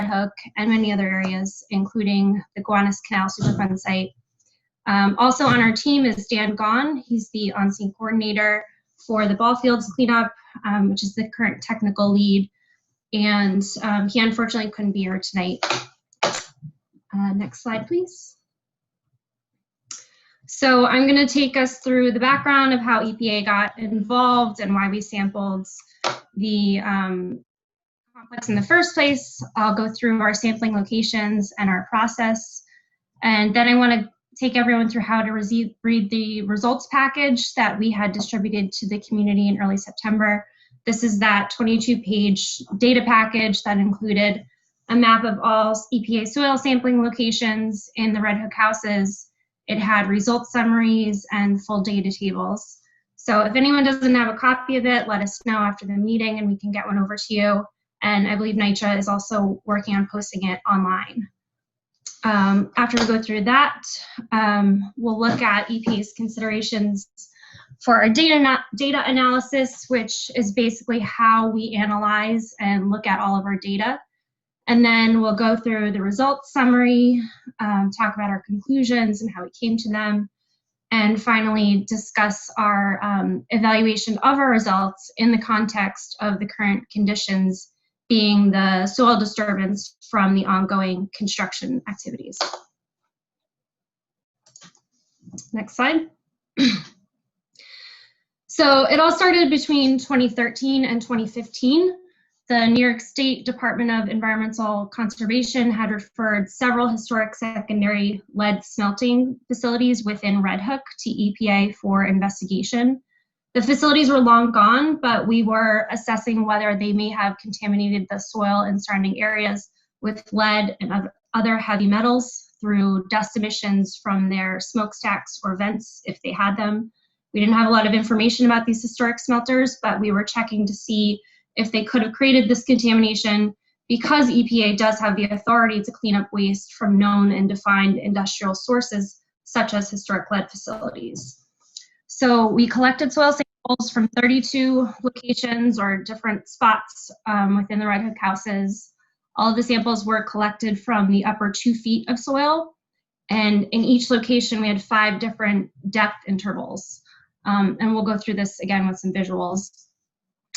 Hook, and many other areas, including the Gowanus Canal Superfund site. Also on our team is Dan Gahn. He's the on-scene coordinator for the ball fields cleanup, which is the current technical lead, and he unfortunately couldn't be here tonight. Next slide, please. So I'm going to take us through the background of how EPA got involved and why we sampled the complex in the first place. I'll go through our sampling locations and our process, and then I want to take everyone through how to read the results package that we had distributed to the community in early September. This is that 22-page data package that included a map of all EPA soil sampling locations in the Red Hook houses. It had results summaries and full data tables. So if anyone doesn't have a copy of it, let us know after the meeting and we can get one over to you. And I believe NYCHA is also working on posting it online. After we go through that, we'll look at EPA's considerations for our data analysis, which is basically how we analyze and look at all of our data. And then we'll go through the results summary, talk about our conclusions and how we came to them, and finally discuss our evaluation of our results in the context of the current conditions, being the soil disturbance from the ongoing construction activities. Next slide. So it all started between 2013 and 2015. The New York State Department of Environmental Conservation had referred several historic secondary lead smelting facilities within Red Hook to EPA for investigation. The facilities were long gone, but we were assessing whether they may have contaminated the soil in surrounding areas with lead and other heavy metals through dust emissions from their smokestacks or vents if they had them. We didn't have a lot of information about these historic smelters, but we were checking to see if they could have created this contamination because EPA does have the authority to clean up waste from known and defined industrial sources, such as historic lead facilities. So we collected soil samples from 32 locations or different spots within the Red Hook houses. All of the samples were collected from the upper 2 feet of soil, and in each location we had 5 different depth intervals. And we'll go through this again with some visuals.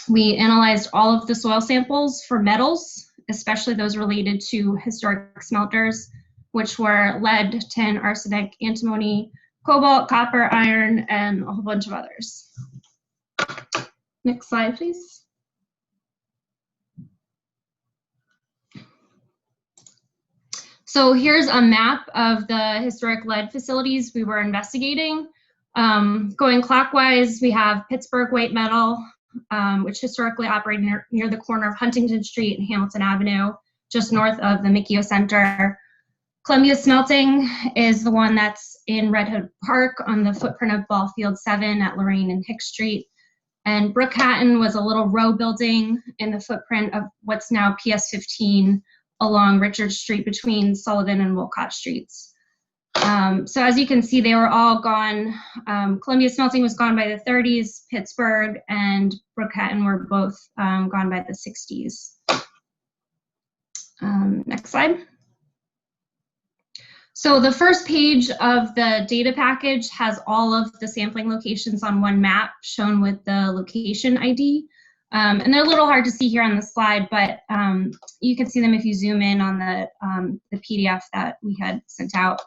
We analyzed all of the soil samples for metals, especially those related to historic smelters, which were lead, tin, arsenic, antimony, cobalt, copper, iron, and a whole bunch of others. Next slide, please. So here's a map of the historic lead facilities we were investigating. Going clockwise, we have Pittsburgh White Metal, which historically operated near the corner of Huntington Street and Hamilton Avenue, just north of the McKeo Center. Columbia Smelting is the one that's in Red Hook Park on the footprint of Ball Field 7 at Lorraine and Hicks Street. And Brookhaven was a little row building in the footprint of what's now PS 15 along Richard Street between Sullivan and Wolcott Streets. So as you can see, they were all gone. Columbia Smelting was gone by the 30s, Pittsburgh and Brookhaven were both gone by the 60s. Next slide. So the first page of the data package has all of the sampling locations on one map shown with the location ID. And they're a little hard to see here on the slide, but you can see them if you zoom in on the PDF that we had sent out.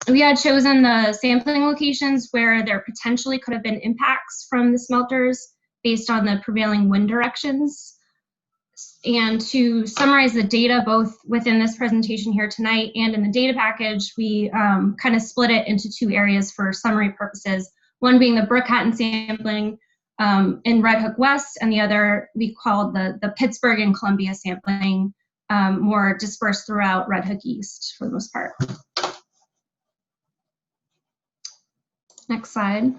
We had chosen the sampling locations where there potentially could have been impacts from the smelters based on the prevailing wind directions. And to summarize the data both within this presentation here tonight and in the data package, we kind of split it into 2 areas for summary purposes. One being the Brookhaven sampling in Red Hook West, and the other we called the Pittsburgh and Columbia sampling, more dispersed throughout Red Hook East for the most part. Next slide.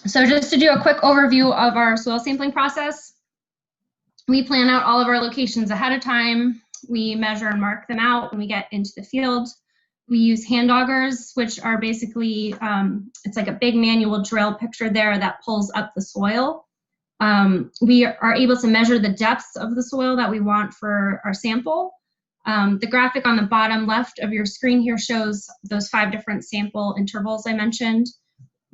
So just to do a quick overview of our soil sampling process, we plan out all of our locations ahead of time. We measure and mark them out when we get into the field. We use hand augers, which are basically, it's like a big manual drill picture there that pulls up the soil. We are able to measure the depths of the soil that we want for our sample. The graphic on the bottom left of your screen here shows those 5 different sample intervals I mentioned,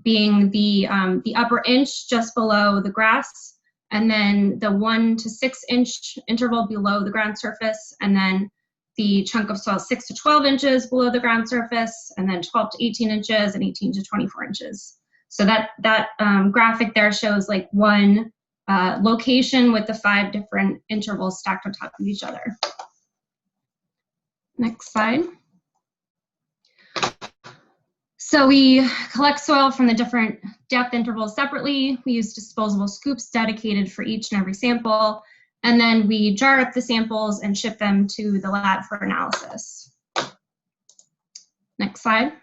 being the upper inch just below the grass, and then the 1 to 6 inch interval below the ground surface, and then the chunk of soil 6 to 12 inches below the ground surface, and then 12 to 18 inches and 18 to 24 inches. So that graphic there shows like one location with the 5 different intervals stacked on top of each other. Next slide. So we collect soil from the different depth intervals separately. We use disposable scoops dedicated for each and every sample, and then we jar up the samples and ship them to the lab for analysis. Next slide.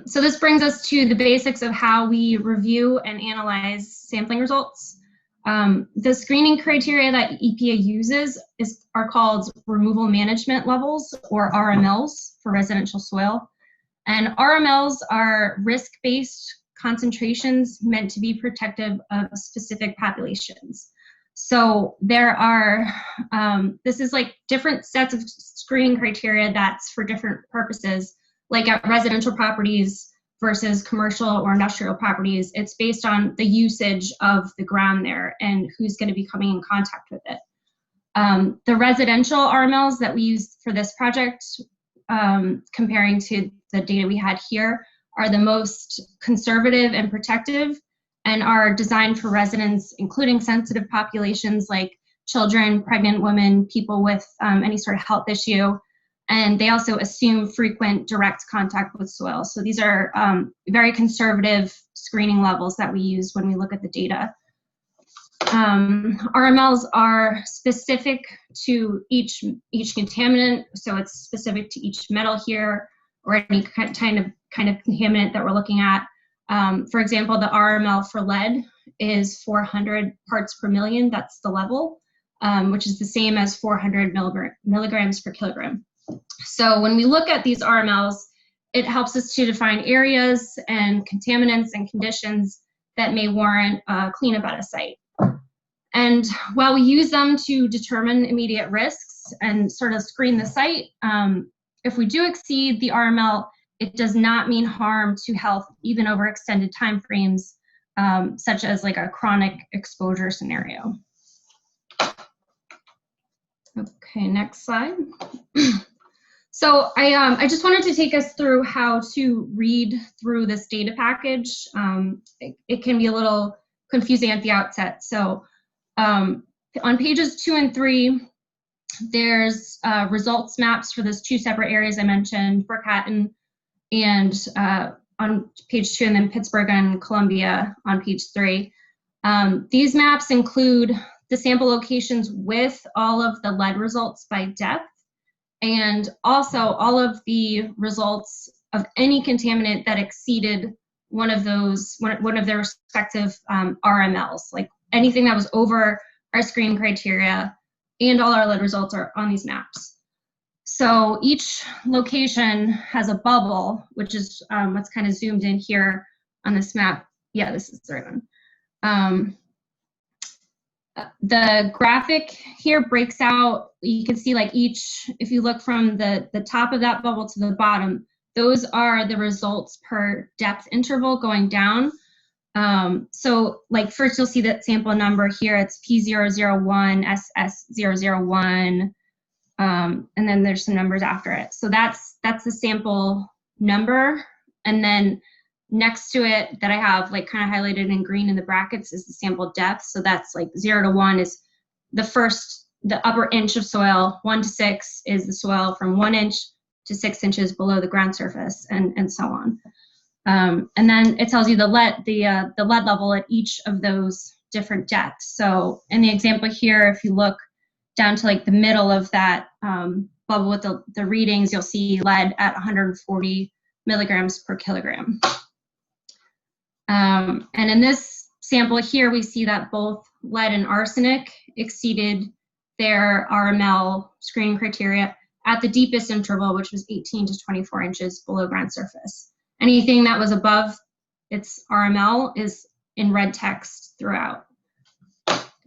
So this brings us to the basics of how we review and analyze sampling results. The screening criteria that EPA uses are called removal management levels, or RMLs, for residential soil. And RMLs are risk-based concentrations meant to be protective of specific populations. So there are, this is like different sets of screening criteria that's for different purposes. Like at residential properties versus commercial or industrial properties, it's based on the usage of the ground there and who's going to be coming in contact with it. The residential RMLs that we used for this project, comparing to the data we had here, are the most conservative and protective, and are designed for residents, including sensitive populations like children, pregnant women, people with any sort of health issue. And they also assume frequent direct contact with soil. So these are very conservative screening levels that we use when we look at the data. RMLs are specific to each contaminant, so it's specific to each metal here, or any kind of contaminant that we're looking at. For example, the RML for lead is 400 parts per million. That's the level, which is the same as 400 milligrams per kilogram. So when we look at these RMLs, it helps us to define areas and contaminants and conditions that may warrant cleanup at a site. And while we use them to determine immediate risks and sort of screen the site, if we do exceed the RML, it does not mean harm to health, even over extended time frames, such as like a chronic exposure scenario. Okay, next slide. So I just wanted to take us through how to read through this data package. It can be a little confusing at the outset. So on pages 2 and 3, there's results maps for those 2 separate areas I mentioned, Brookhaven, and on page 2, and then Pittsburgh and Columbia on page 3. These maps include the sample locations with all of the lead results by depth, and also all of the results of any contaminant that exceeded one of their respective RMLs, like anything that was over our screening criteria, and all our lead results are on these maps. So each location has a bubble, which is what's kind of zoomed in here on this map. Yeah, this is the right one. The graphic here breaks out, you can see like each, if you look from the top of that bubble to the bottom, those are the results per depth interval going down. So like first you'll see that sample number here, it's P001, SS001, and then there's some numbers after it. So that's the sample number, and then next to it that I have like kind of highlighted in green in the brackets is the sample depth. So that's like 0 to 1 is the upper inch of soil, 1 to 6 is the soil from 1 inch to 6 inches below the ground surface, and so on. And then it tells you the lead level at each of those different depths. So in the example here, if you look down to like the middle of that bubble with the readings, you'll see lead at 140 milligrams per kilogram. And in this sample here, we see that both lead and arsenic exceeded their RML screening criteria at the deepest interval, which was 18 to 24 inches below ground surface. Anything that was above its RML is in red text throughout,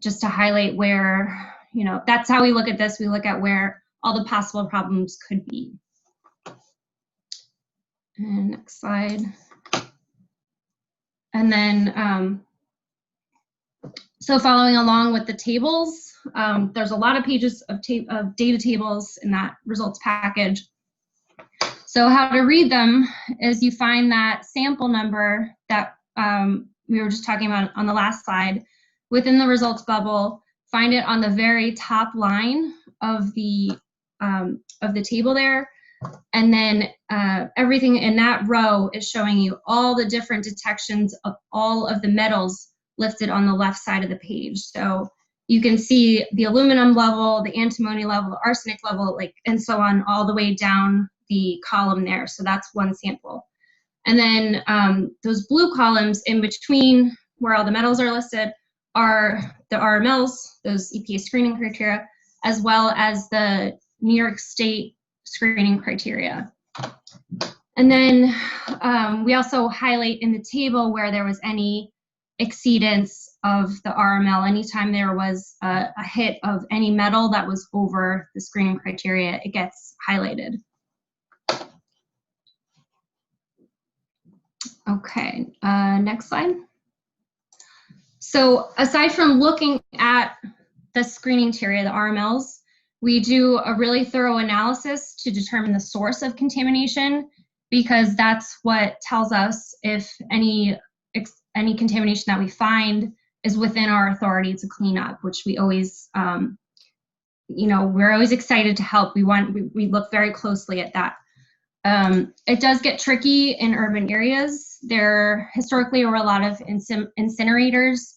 just to highlight where, you know, that's how we look at this. We look at where all the possible problems could be. And next slide. And then, so following along with the tables, there's a lot of pages of data tables in that results package. So how to read them is you find that sample number that we were just talking about on the last slide within the results bubble. Find it on the very top line of the table there, and then everything in that row is showing you all the different detections of all of the metals listed on the left side of the page. So you can see the aluminum level, the antimony level, the arsenic level, like, and so on, all the way down the column there. So that's one sample. And then those blue columns in between where all the metals are listed are the RMLs, those EPA screening criteria, as well as the New York State screening criteria. And then we also highlight in the table where there was any exceedance of the RML. Anytime there was a hit of any metal that was over the screening criteria, it gets highlighted. Okay, next slide. So aside from looking at the screening criteria, the RMLs, we do a really thorough analysis to determine the source of contamination, because that's what tells us if any contamination that we find is within our authority to clean up, which we always, you know, we're always excited to help. We look very closely at that. It does get tricky in urban areas. There historically were a lot of incinerators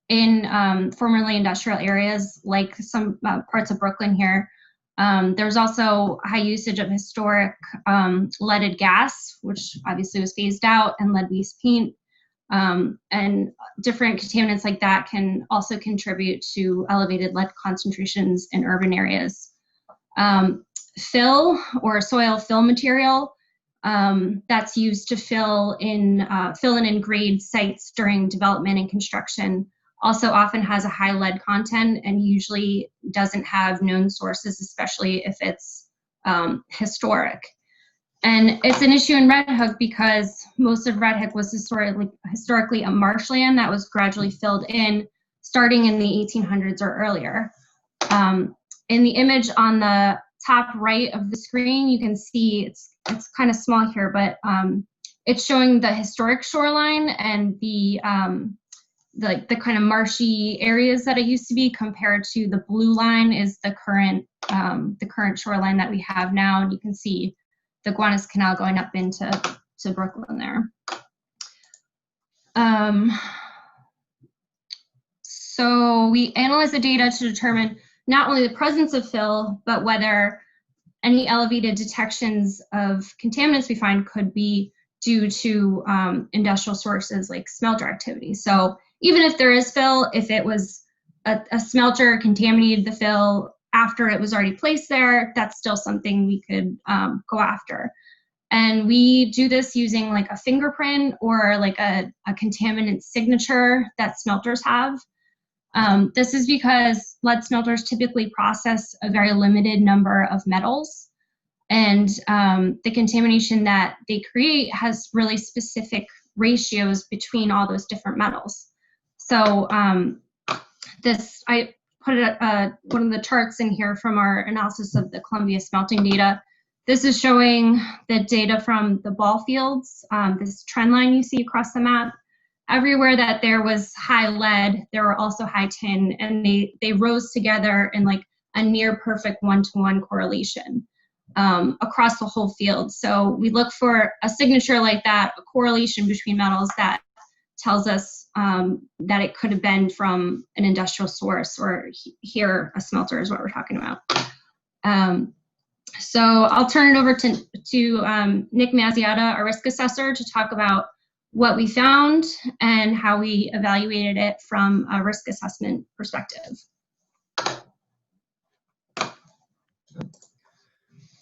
in formerly industrial areas, like some parts of Brooklyn here. There's also high usage of historic leaded gas, which obviously was phased out, and lead-based paint. And different contaminants like that can also contribute to elevated lead concentrations in urban areas. Fill or soil fill material that's used to fill in and grade sites during development and construction also often has a high lead content and usually doesn't have known sources, especially if it's historic. And it's an issue in Red Hook because most of Red Hook was historically a marshland that was gradually filled in starting in the 1800s or earlier. In the image on the top right of the screen, you can see it's kind of small here, but it's showing the historic shoreline and the kind of marshy areas that it used to be, compared to the blue line is the current shoreline that we have now, and you can see the Gowanus Canal going up into Brooklyn there. So we analyze the data to determine not only the presence of fill, but whether any elevated detections of contaminants we find could be due to industrial sources like smelter activity. So even if there is fill, if it was a smelter contaminated the fill after it was already placed there, that's still something we could go after. And we do this using like a fingerprint or like a contaminant signature that smelters have. This is because lead smelters typically process a very limited number of metals, and the contamination that they create has really specific ratios between all those different metals. So I put one of the charts in here from our analysis of the Columbia smelting data. This is showing the data from the ball fields, this trend line you see across the map. Everywhere that there was high lead, there were also high tin, and they rose together in like a near perfect one-to-one correlation across the whole field. So we look for a signature like that, a correlation between metals that tells us that it could have been from an industrial source, or here a smelter is what we're talking about. So I'll turn it over to Nick Mazziata, our risk assessor, to talk about what we found and how we evaluated it from a risk assessment perspective.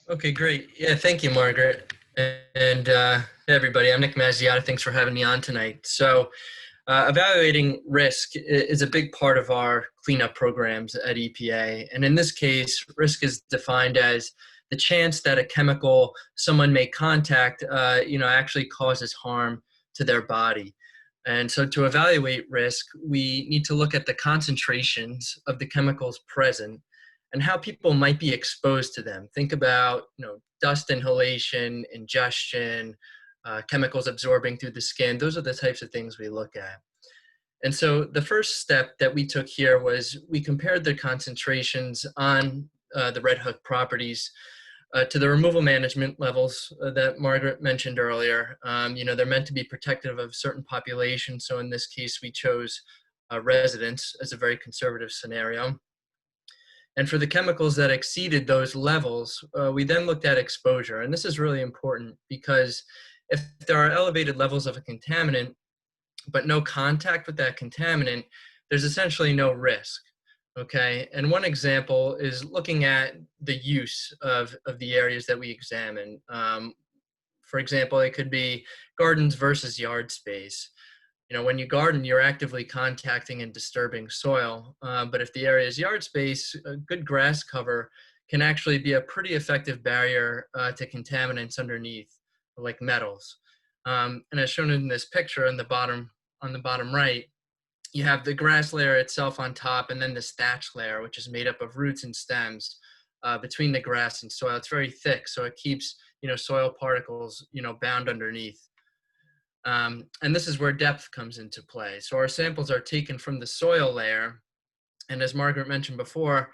Okay, great. Yeah, thank you, Margaret. And hey, everybody, I'm Nick Mazziata. Thanks for having me on tonight. So Evaluating risk is a big part of our cleanup programs at EPA. And in this case, risk is defined as the chance that a chemical someone may contact, actually causes harm to their body. And so to evaluate risk, we need to look at the concentrations of the chemicals present and how people might be exposed to them. Think about, dust inhalation, ingestion, chemicals absorbing through the skin. Those are the types of things we look at. And so the first step that we took here was we compared the concentrations on the Red Hook properties to the removal management levels that Margaret mentioned earlier. They're meant to be protective of certain populations. So in this case, we chose residents as a very conservative scenario. And for the chemicals that exceeded those levels, we then looked at exposure. And this is really important because if there are elevated levels of a contaminant, but no contact with that contaminant, there's essentially no risk. Okay, and one example is looking at the use of the areas that we examine. For example, it could be gardens versus yard space. When you garden, you're actively contacting and disturbing soil. But if the area is yard space, a good grass cover can actually be a pretty effective barrier to contaminants underneath, like metals. And as shown in this picture on the bottom right, you have the grass layer itself on top, and then the thatch layer, which is made up of roots and stems between the grass and soil. It's very thick, so it keeps soil particles bound underneath. And this is where depth comes into play. So our samples are taken from the soil layer, and as Margaret mentioned before,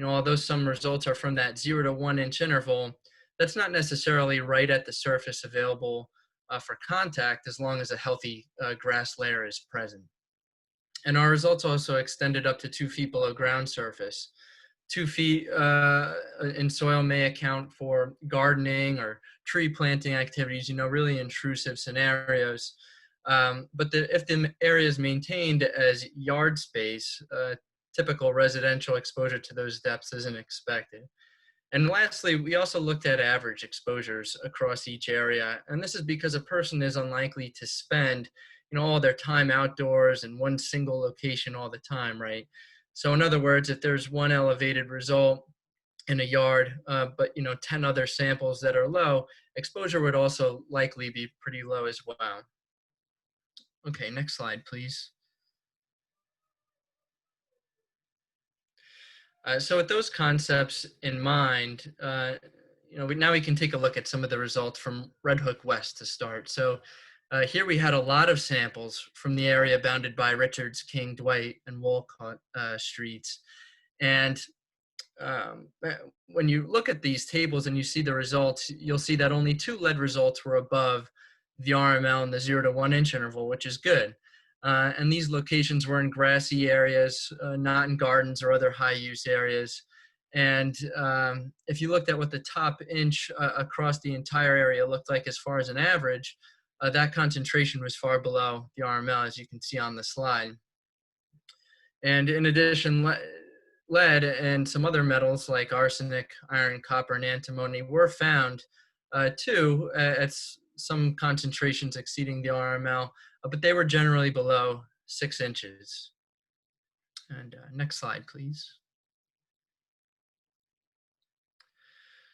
although some results are from that 0 to 1 inch interval, that's not necessarily right at the surface available for contact as long as a healthy grass layer is present. And our results also extended up to 2 feet below ground surface. 2 feet in soil may account for gardening or tree planting activities, really intrusive scenarios. But if the area is maintained as yard space, typical residential exposure to those depths isn't expected. And lastly, we also looked at average exposures across each area. And this is because a person is unlikely to spend all their time outdoors in one single location all the time, right? So in other words, if there's one elevated result in a yard, but 10 other samples that are low, exposure would also likely be pretty low as well. Okay, next slide, please. So with those concepts in mind, now we can take a look at some of the results from Red Hook West to start. So here we had a lot of samples from the area bounded by Richards, King, Dwight, and Wolcott streets. And when you look at these tables and you see the results, you'll see that only 2 lead results were above the RML in the 0 to 1 inch interval, which is good. And these locations were in grassy areas, not in gardens or other high use areas. And if you looked at what the top inch across the entire area looked like as far as an average, that concentration was far below the RML, as you can see on the slide. And in addition, lead and some other metals like arsenic, iron, copper, and antimony were found too at some concentrations exceeding the RML, but they were generally below 6 inches. And next slide, please.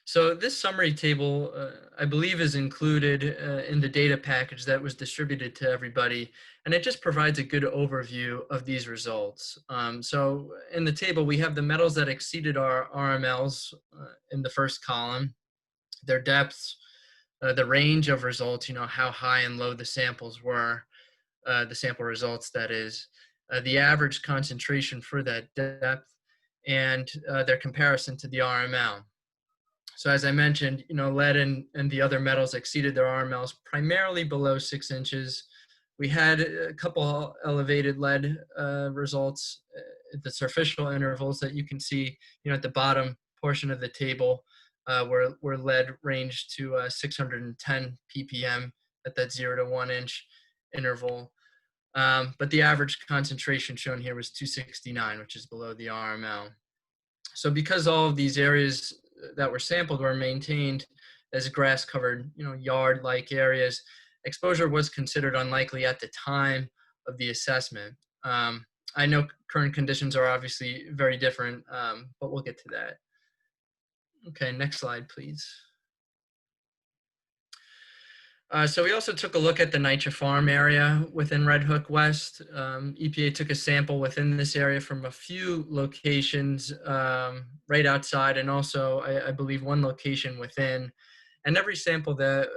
So this summary table, I believe, is included in the data package that was distributed to everybody, and it just provides a good overview of these results. So in the table, we have the metals that exceeded our RMLs in the first column, their depths, the range of results, how high and low the samples were, the sample results, that is, the average concentration for that depth, and their comparison to the RML. So as I mentioned, lead and the other metals exceeded their RMLs primarily below 6 inches. We had a couple elevated lead results at the superficial intervals that you can see, at the bottom portion of the table, where lead ranged to 610 ppm at that 0 to 1 inch interval. But the average concentration shown here was 269, which is below the RML. So because all of these areas that were sampled were maintained as grass-covered, yard-like areas, exposure was considered unlikely at the time, of the assessment. I know current conditions are obviously very different, but we'll get to that. Okay, next slide, please. So we also took a look at the NYCHA farm area within Red Hook West. EPA took a sample within this area from a few locations right outside, and also I believe one location within. And every sample that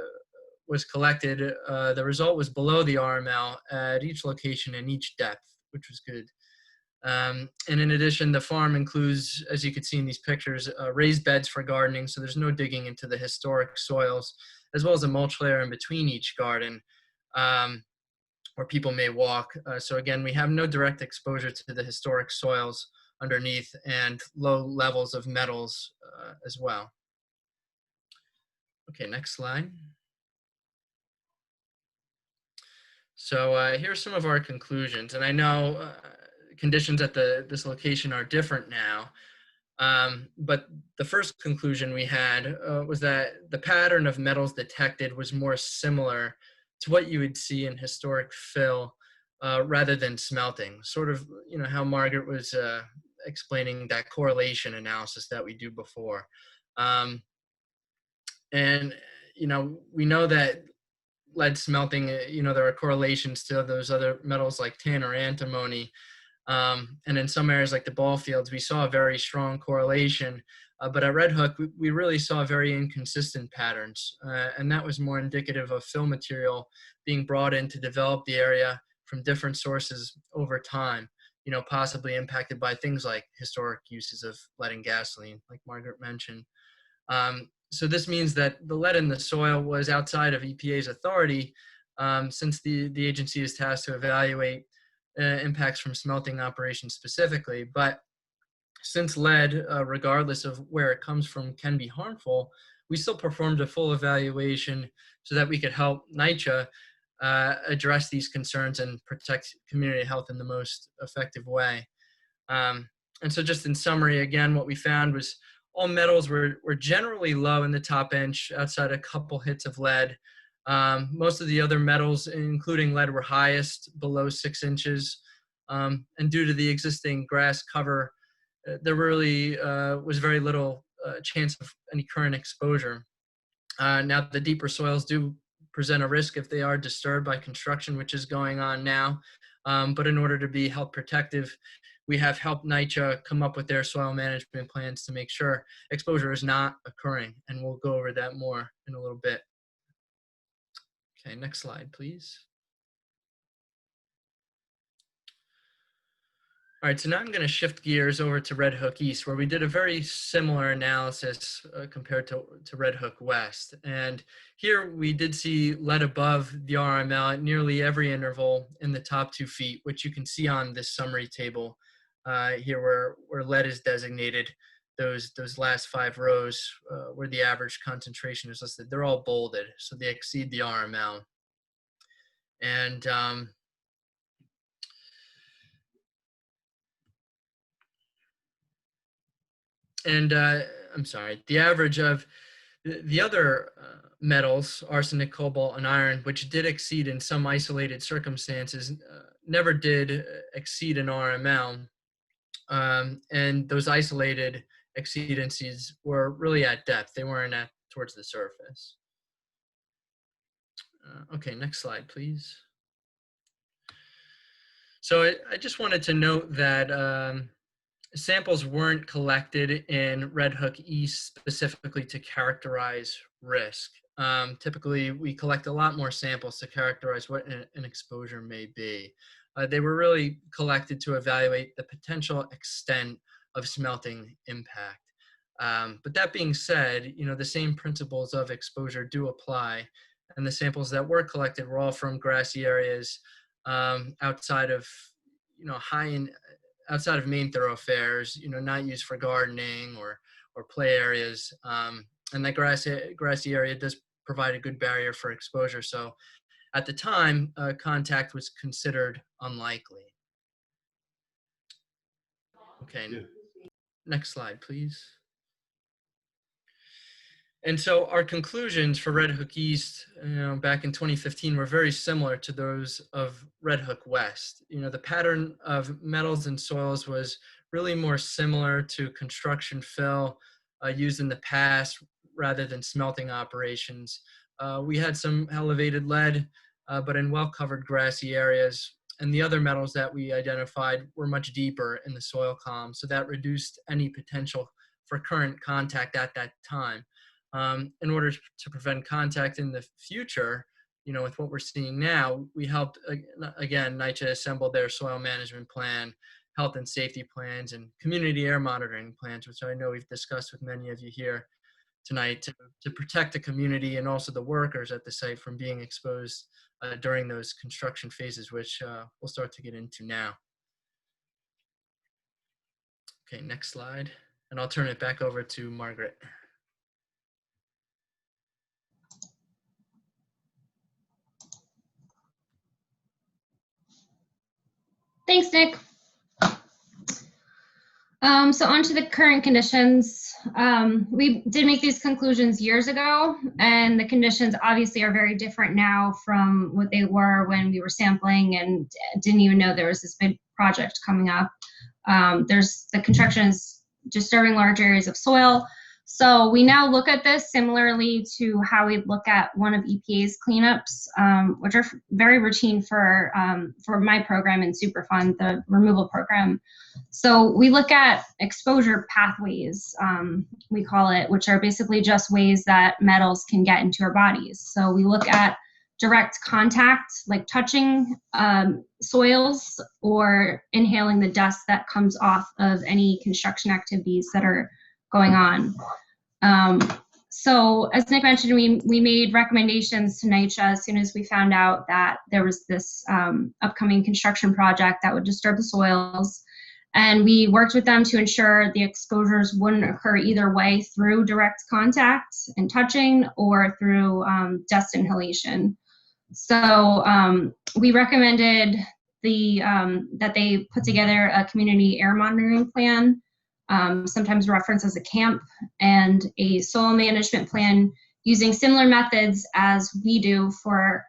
was collected, the result was below the RML at each location and each depth, which was good. And in addition, the farm includes, as you can see in these pictures, raised beds for gardening, so there's no digging into the historic soils, as well as a mulch layer in between each garden where people may walk. So again, we have no direct exposure to the historic soils underneath and low levels of metals as well. Okay, next slide. So here are some of our conclusions, and I know conditions at this location are different now, but the first conclusion we had was that the pattern of metals detected was more similar to what you would see in historic fill rather than smelting, sort of, you know, how Margaret was explaining that correlation analysis that we do before. And, you know, we know that lead smelting, you know, there are correlations to those other metals like tin or antimony. And in some areas like the ball fields, we saw a very strong correlation. But at Red Hook, we really saw very inconsistent patterns. And that was more indicative of fill material being brought in to develop the area from different sources over time, you know, possibly impacted by things like historic uses of lead and gasoline, like Margaret mentioned. So this means that the lead in the soil was outside of EPA's authority, since the agency is tasked to evaluate impacts from smelting operations specifically. But since lead, regardless of where it comes from, can be harmful, we still performed a full evaluation so that we could help NYCHA address these concerns and protect community health in the most effective way. And so just in summary, again, what we found was all metals were generally low in the top inch outside a couple hits of lead. Most of the other metals, including lead, were highest below 6 inches. And due to the existing grass cover, there really was very little chance of any current exposure. Now, the deeper soils do present a risk if they are disturbed by construction, which is going on now. But in order to be health protective, we have helped NYCHA come up with their soil management plans to make sure exposure is not occurring. And we'll go over that more in a little bit. Okay, next slide, please. All right, so now I'm going to shift gears over to Red Hook East, where we did a very similar analysis compared to Red Hook West. And here we did see lead above the RML at nearly every interval in the top 2 feet, which you can see on this summary table here where lead is designated. Those last 5 rows where the average concentration is listed, they're all bolded, so they exceed the RML. And I'm sorry, the average of the other metals, arsenic, cobalt, and iron, which did exceed in some isolated circumstances, never did exceed an RML. And those isolated exceedances were really at depth. They weren't towards the surface. Okay, next slide, please. So I just wanted to note that samples weren't collected in Red Hook East specifically to characterize risk. Typically, we collect a lot more samples to characterize what an exposure may be. They were really collected to evaluate the potential extent of smelting impact. But that being said, you know, the same principles of exposure do apply, and the samples that were collected were all from grassy areas outside of, you know, outside of main thoroughfares, you know, not used for gardening or play areas. And that grassy area does provide a good barrier for exposure. So at the time, contact was considered unlikely. Okay, next slide, please. And so our conclusions for Red Hook East, back in 2015 were very similar to those of Red Hook West. The pattern of metals and soils was really more similar to construction fill used in the past rather than smelting operations. We had some elevated lead, but in well-covered grassy areas. And the other metals that we identified were much deeper in the soil column, so that reduced any potential for current contact at that time. In order to prevent contact in the future, with what we're seeing now, we helped, again, NYCHA assembled their soil management plan, health and safety plans, and community air monitoring plans, which I know we've discussed with many of you here tonight, to protect the community and also the workers at the site from being exposed during those construction phases, which we'll start to get into now. Okay, next slide. And I'll turn it back over to Margaret. Thanks, Nick. So on to the current conditions. We did make these conclusions years ago, and the conditions obviously are very different now from what they were when we were sampling and didn't even know there was this big project coming up. The construction is disturbing large areas of soil. So we now look at this similarly to how we look at one of EPA's cleanups, which are very routine for my program in Superfund, the removal program. So we look at exposure pathways, we call it, which are basically just ways that metals can get into our bodies. So we look at direct contact, like touching soils or inhaling the dust that comes off of any construction activities that are going on. So as Nick mentioned, we made recommendations to NYCHA as soon as we found out that there was this upcoming construction project that would disturb the soils. And we worked with them to ensure the exposures wouldn't occur either way through direct contact and touching or through dust inhalation. So we recommended that they put together a community air monitoring plan, sometimes referenced as a CAMP, and a soil management plan using similar methods as we do for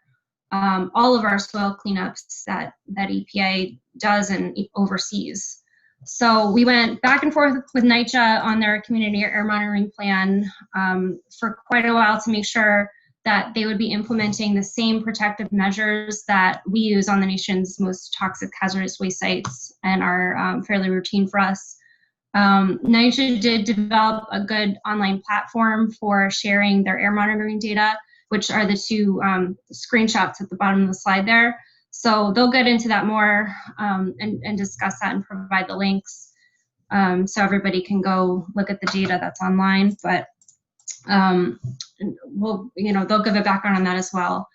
all of our soil cleanups that EPA does and oversees. So we went back and forth with NYCHA on their community air monitoring plan for quite a while to make sure that they would be implementing the same protective measures that we use on the nation's most toxic hazardous waste sites and are fairly routine for us. NYCHA did develop a good online platform for sharing their air monitoring data, which are the two screenshots at the bottom of the slide there. So they'll get into that more and discuss that and provide the links so everybody can go look at the data that's online. But they'll give a background on that as well.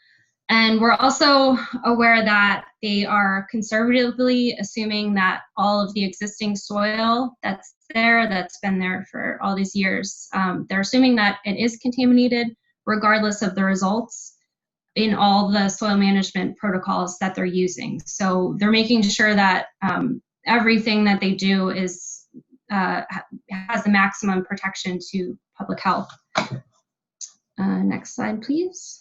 And we're also aware that they are conservatively assuming that all of the existing soil that's been there for all these years, they're assuming that it is contaminated regardless of the results in all the soil management protocols that they're using. So they're making sure that everything that they do is has the maximum protection to public health. Next slide, please.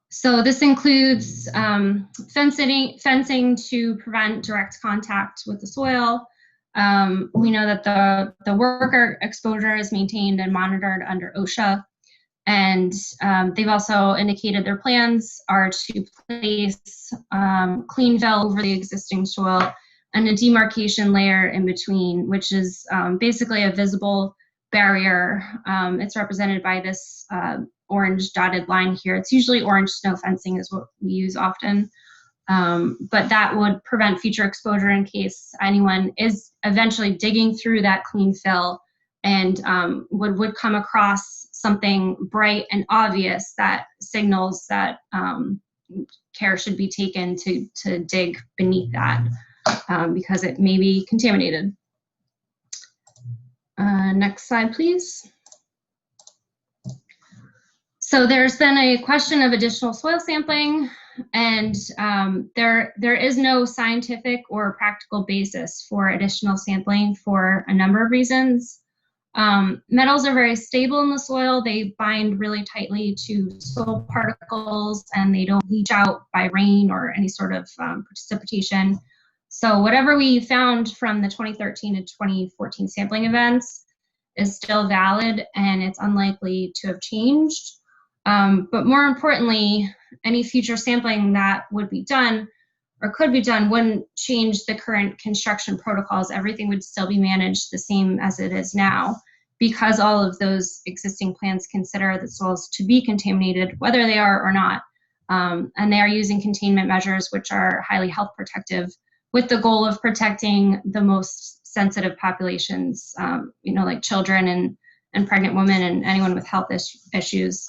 So this includes fencing to prevent direct contact with the soil. We know that the worker exposure is maintained and monitored under OSHA. And they've also indicated their plans are to place clean fill over the existing soil and a demarcation layer in between, which is basically a visible barrier. It's represented by this orange dotted line here. It's usually orange snow fencing is what we use often. But that would prevent future exposure in case anyone is eventually digging through that clean fill and would come across something bright and obvious that signals that care should be taken to dig beneath that because it may be contaminated. Next slide, please. So there's been a question of additional soil sampling, and there is no scientific or practical basis for additional sampling for a number of reasons. Metals are very stable in the soil. They bind really tightly to soil particles, and they don't leach out by rain or any sort of precipitation. So whatever we found from the 2013 to 2014 sampling events is still valid, and it's unlikely to have changed. But more importantly, any future sampling that would be done or could be done wouldn't change the current construction protocols. Everything would still be managed the same as it is now, because all of those existing plans consider the soils to be contaminated, whether they are or not. And they are using containment measures which are highly health protective, with the goal of protecting the most sensitive populations, like children and pregnant women and anyone with health issues.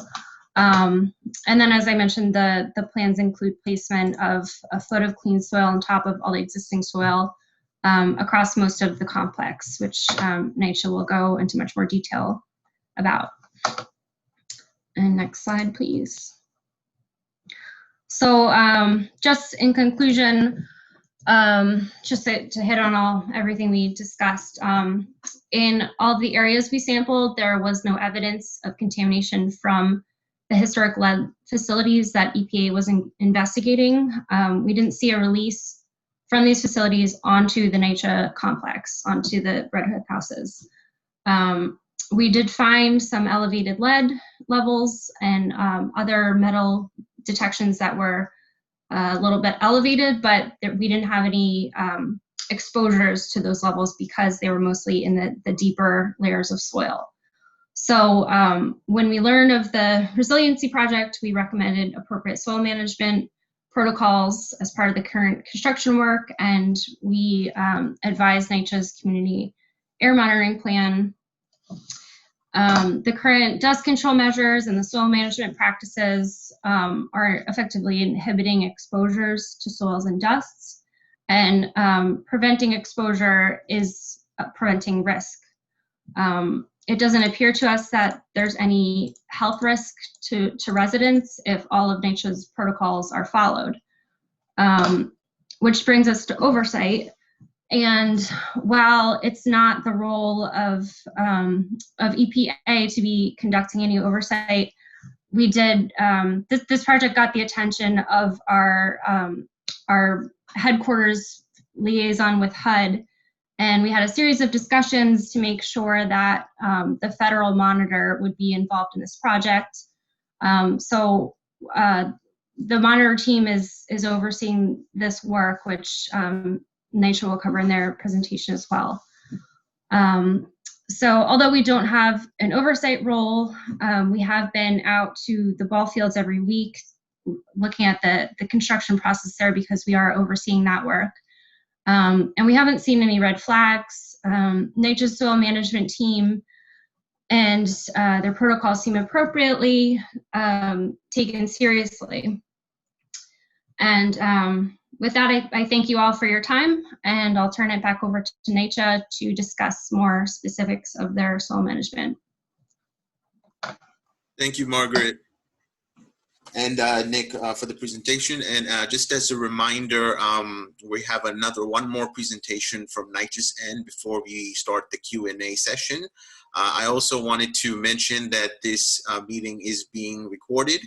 And then, as I mentioned, the plans include placement of a foot of clean soil on top of all the existing soil across most of the complex, which NYCHA will go into much more detail about. And next slide, please. So just in conclusion, just to hit on everything we discussed, in all the areas we sampled, there was no evidence of contamination from the historic lead facilities that EPA was investigating. We didn't see a release from these facilities onto the NYCHA complex, onto the Red Hook houses. We did find some elevated lead levels and other metal detections that were a little bit elevated, but we didn't have any exposures to those levels because they were mostly in the deeper layers of soil. So when we learned of the resiliency project, we recommended appropriate soil management protocols as part of the current construction work, and we advised NYCHA's community air monitoring plan. The current dust control measures and the soil management practices are effectively inhibiting exposures to soils and dusts, and preventing exposure is preventing risk. It doesn't appear to us that there's any health risk to residents if all of NYCHA's protocols are followed. Which brings us to oversight. And while it's not the role of EPA to be conducting any oversight, we did, this project got the attention of our headquarters liaison with HUD, and we had a series of discussions to make sure that the federal monitor would be involved in this project. So the monitor team is overseeing this work, which NYCHA will cover in their presentation as well. So although we don't have an oversight role, we have been out to the ball fields every week looking at the construction process there, because we are overseeing that work. And we haven't seen any red flags. NYCHA's soil management team and their protocols seem appropriately taken seriously. And with that, I thank you all for your time, and I'll turn it back over to NYCHA to discuss more specifics of their soil management. Thank you, Margaret and Nick, for the presentation. And just as a reminder, we have one more presentation from NYCHA's end before we start the Q&A session. I also wanted to mention that this meeting is being recorded.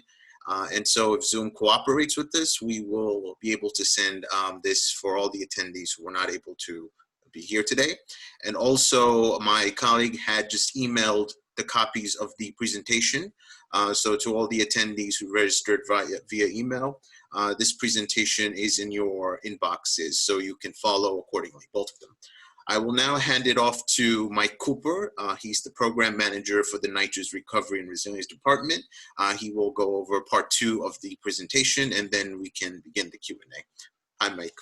And so if Zoom cooperates with this, we will be able to send this for all the attendees who were not able to be here today. And also my colleague had just emailed the copies of the presentation. So to all the attendees who registered via email, this presentation is in your inboxes, so you can follow accordingly, both of them. I will now hand it off to Mike Cooper. He's the program manager for the NYCHA's Recovery and Resilience Department. He will go over part 2 of the presentation, and then we can begin the Q&A. Hi, Mike.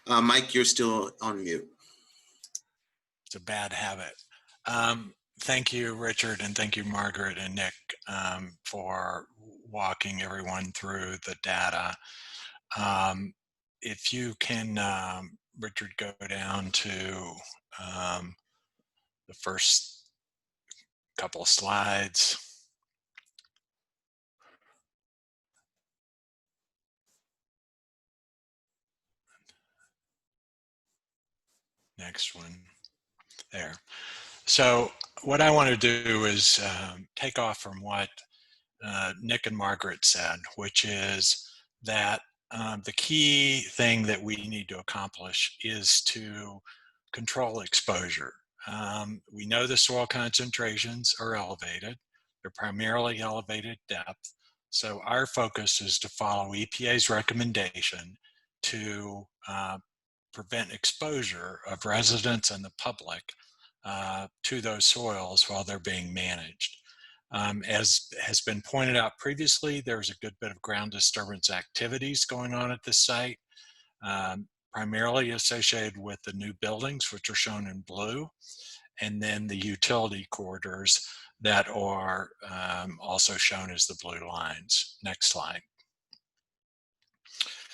Mike, you're still on mute. It's a bad habit. Thank you, Richard, and thank you, Margaret and Nick, for walking everyone through the data. If you can, Richard, go down to the first couple of slides. Next one. There. So what I want to do is take off from what Nick and Margaret said, which is that the key thing that we need to accomplish is to control exposure. We know the soil concentrations are elevated. They're primarily elevated depth. So our focus is to follow EPA's recommendation to prevent exposure of residents and the public to those soils while they're being managed. As has been pointed out previously, there's a good bit of ground disturbance activities going on at this site, primarily associated with the new buildings, which are shown in blue, and then the utility corridors that are also shown as the blue lines. Next slide.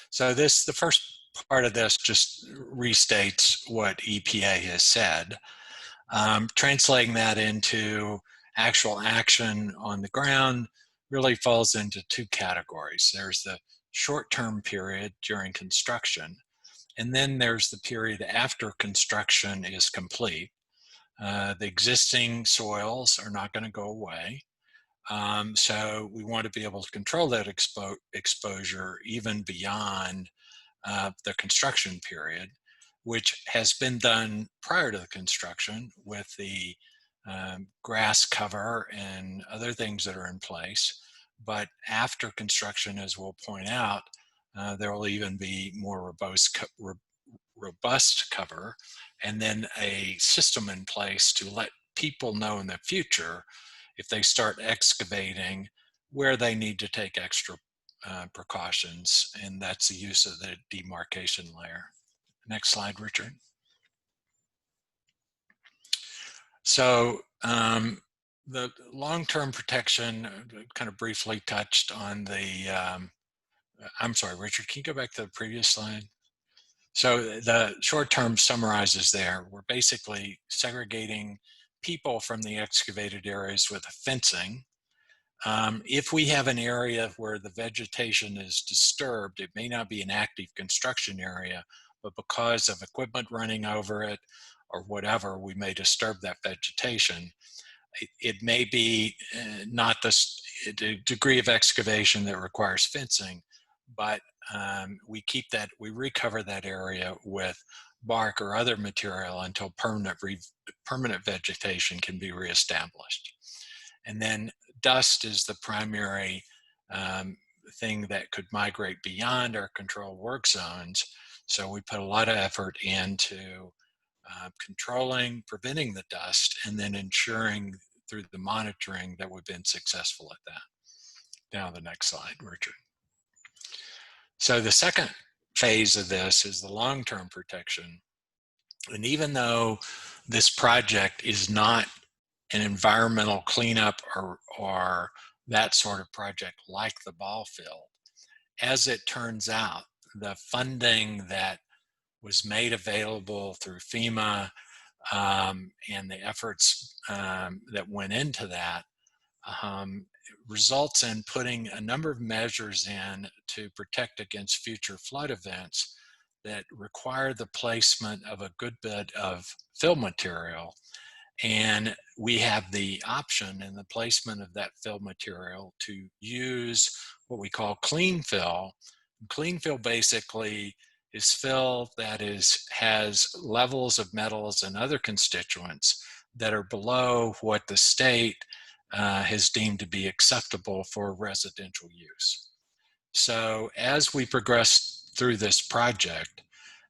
So the first part of this just restates what EPA has said. Translating that into actual action on the ground really falls into two categories. There's the short-term period during construction, and then there's the period after construction is complete. The existing soils are not going to go away. So we want to be able to control that exposure even beyond the construction period, which has been done prior to the construction with the grass cover and other things that are in place. But after construction, as we'll point out, there will even be more robust cover, and then a system in place to let people know in the future if they start excavating where they need to take extra precautions, and that's the use of the demarcation layer. Next slide, Richard. So the long-term protection kind of briefly touched on the, I'm sorry, Richard, can you go back to the previous slide? So the short-term summarizes there. We're basically segregating people from the excavated areas with fencing. If we have an area where the vegetation is disturbed, it may not be an active construction area, but because of equipment running over it or whatever, we may disturb that vegetation. It may be not the degree of excavation that requires fencing, but we recover that area with bark or other material until permanent vegetation can be reestablished. And then dust is the primary thing that could migrate beyond our control work zones. So we put a lot of effort into controlling, preventing the dust, and then ensuring through the monitoring that we've been successful at that. Now the next slide, Richard. So the second phase of this is the long-term protection. And even though this project is not an environmental cleanup or that sort of project like the ball field, as it turns out, the funding that was made available through FEMA and the efforts that went into that results in putting a number of measures in to protect against future flood events that require the placement of a good bit of fill material. And we have the option in the placement of that fill material to use what we call clean fill. Clean fill basically is fill that has levels of metals and other constituents that are below what the state has deemed to be acceptable for residential use. So as we progress through this project,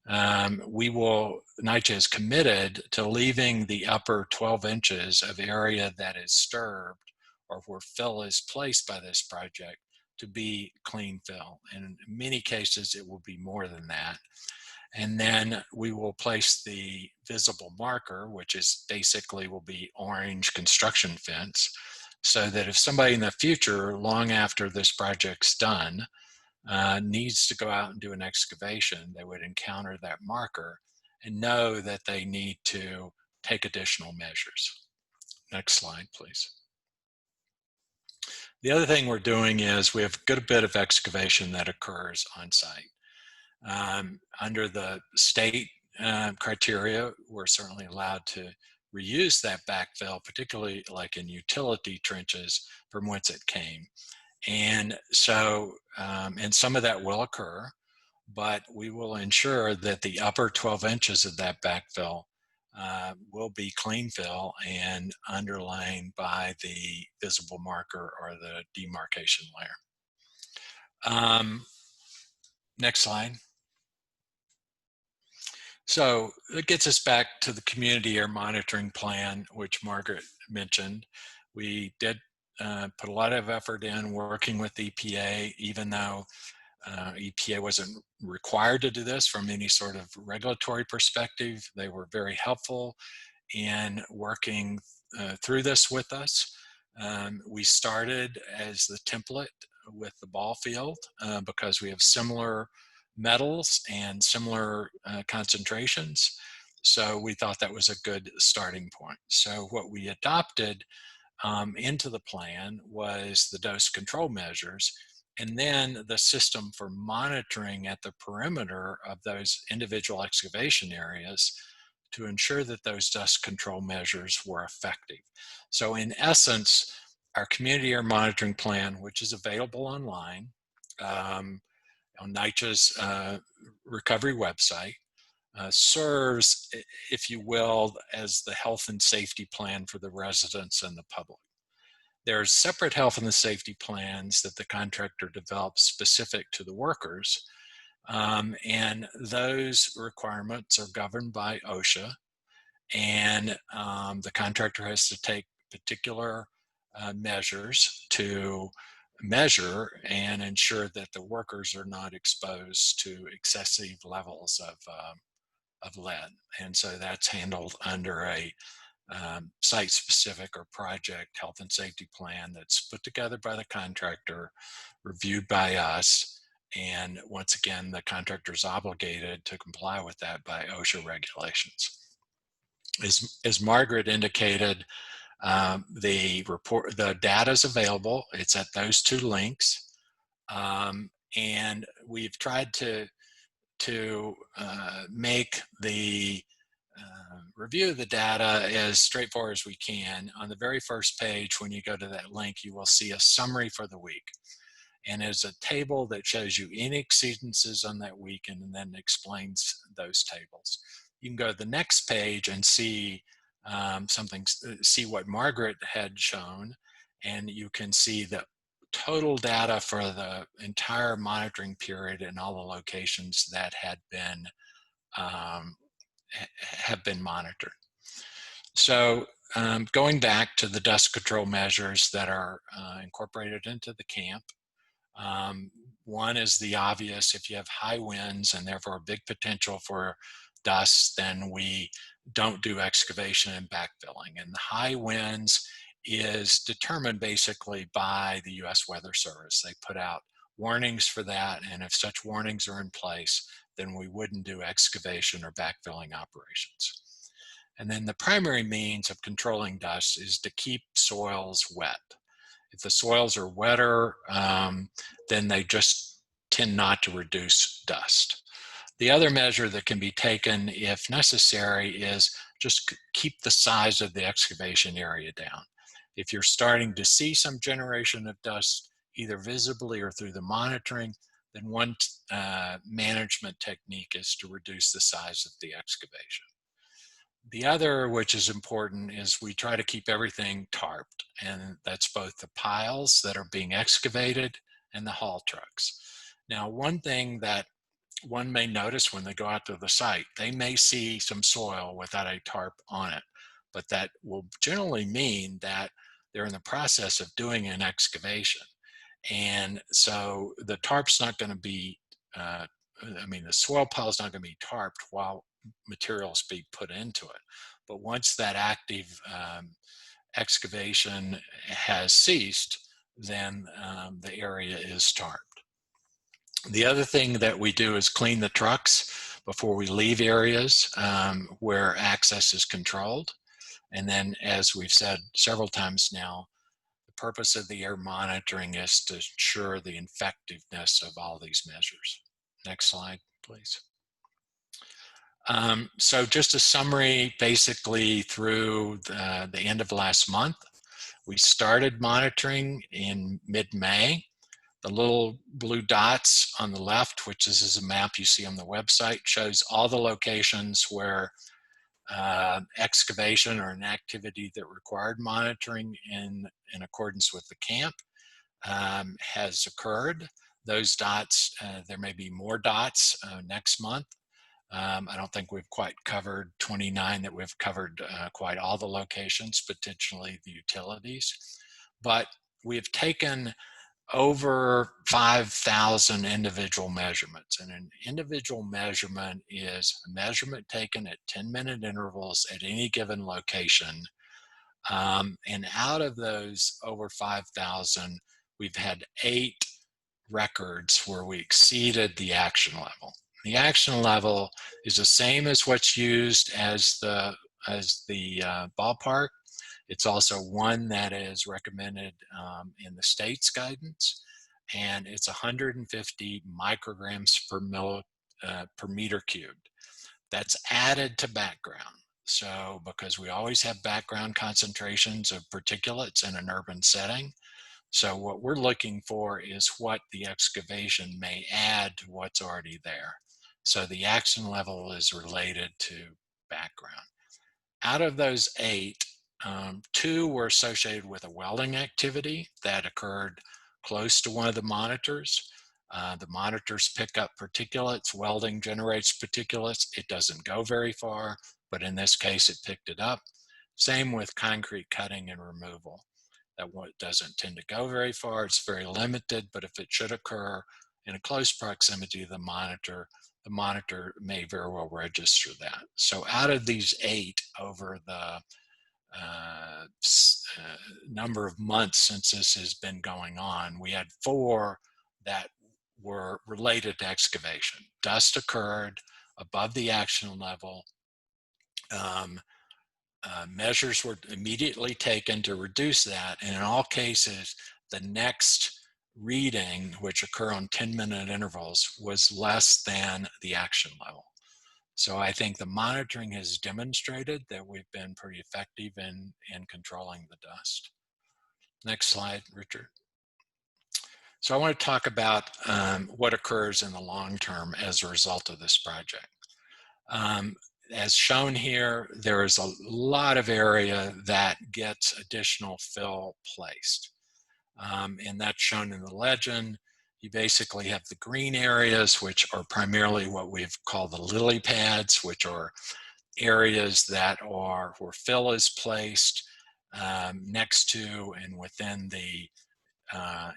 NYCHA is committed to leaving the upper 12 inches of area that is disturbed or where fill is placed by this project to be clean fill. And in many cases, it will be more than that. And then we will place the visible marker, which is basically will be orange construction fence, so that if somebody in the future, long after this project's done, needs to go out and do an excavation, they would encounter that marker and know that they need to take additional measures. Next slide, please. The other thing we're doing is we have a good bit of excavation that occurs on site. Under the state criteria, we're certainly allowed to reuse that backfill, particularly like in utility trenches from whence it came. And so, and some of that will occur, but we will ensure that the upper 12 inches of that backfill will be clean fill and underlain by the visible marker or the demarcation layer. Next slide. So it gets us back to the community air monitoring plan, which Margaret mentioned. We did put a lot of effort in working with EPA, even though EPA wasn't required to do this from any sort of regulatory perspective. They were very helpful in working through this with us. We started as the template with the ball field because we have similar metals and similar concentrations. So we thought that was a good starting point. So what we adopted into the plan was the dose control measures, and then the system for monitoring at the perimeter of those individual excavation areas to ensure that those dust control measures were effective. So in essence, our community air monitoring plan, which is available online on NYCHA's recovery website, serves, if you will, as the health and safety plan for the residents and the public. There's separate health and safety plans that the contractor develops specific to the workers, and those requirements are governed by OSHA, and the contractor has to take particular measures to measure and ensure that the workers are not exposed to excessive levels of lead. And so that's handled under a site-specific or project health and safety plan that's put together by the contractor, reviewed by us, and once again, the contractor is obligated to comply with that by OSHA regulations. As Margaret indicated, the data is available. It's at those two links, and we've tried to make the review of the data as straightforward as we can. On the very first page, when you go to that link, you will see a summary for the week. And there's a table that shows you any exceedances on that week and then explains those tables. You can go to the next page and see see what Margaret had shown, and you can see the total data for the entire monitoring period and all the locations that had been have been monitored. So going back to the dust control measures that are incorporated into the camp, one is the obvious: if you have high winds and therefore a big potential for dust, then we don't do excavation and backfilling. And the high winds is determined basically by the U.S. Weather Service. They put out warnings for that, and if such warnings are in place, then we wouldn't do excavation or backfilling operations. And then the primary means of controlling dust is to keep soils wet. If the soils are wetter, then they just tend not to reduce dust. The other measure that can be taken if necessary is just keep the size of the excavation area down. If you're starting to see some generation of dust, either visibly or through the monitoring, then one management technique is to reduce the size of the excavation. The other, which is important, is we try to keep everything tarped, and that's both the piles that are being excavated and the haul trucks. Now, one thing that one may notice when they go out to the site, they may see some soil without a tarp on it, but that will generally mean that they're in the process of doing an excavation. And so the tarp's not going to be, the soil pile is not going to be tarped while materials be put into it. But once that active excavation has ceased, then the area is tarped. The other thing that we do is clean the trucks before we leave areas where access is controlled. And then, as we've said several times now, the purpose of the air monitoring is to ensure the effectiveness of all these measures. Next slide, please. So just a summary, basically through the end of last month, we started monitoring in mid-May. The little blue dots on the left, which is a map you see on the website, shows all the locations where excavation or an activity that required monitoring in accordance with the camp has occurred. Those dots, there may be more dots next month. I don't think we've quite covered 29, that we've covered quite all the locations, potentially the utilities. But we've taken over 5,000 individual measurements. And an individual measurement is a measurement taken at 10-minute intervals at any given location. And out of those over 5,000, we've had 8 records where we exceeded the action level. The action level is the same as what's used as the ballpark. It's also one that is recommended in the state's guidance, and it's 150 micrograms per meter cubed. That's added to background. So because we always have background concentrations of particulates in an urban setting, so what we're looking for is what the excavation may add to what's already there. So the action level is related to background. Out of those 8, 2 were associated with a welding activity that occurred close to one of the monitors. The monitors pick up particulates. Welding generates particulates. It doesn't go very far, but in this case, it picked it up. Same with concrete cutting and removal. That one doesn't tend to go very far. It's very limited, but if it should occur in a close proximity to the monitor may very well register that. So out of these 8 over the number of months since this has been going on, we had 4 that were related to excavation. Dust occurred above the action level. Measures were immediately taken to reduce that, and in all cases, the next reading, which occur on 10-minute intervals, was less than the action level. So I think the monitoring has demonstrated that we've been pretty effective in controlling the dust. Next slide, Richard. So I want to talk about what occurs in the long term as a result of this project. As shown here, there is a lot of area that gets additional fill placed. And that's shown in the legend. You basically have the green areas, which are primarily what we've called the lily pads, which are areas that are where fill is placed next to and within the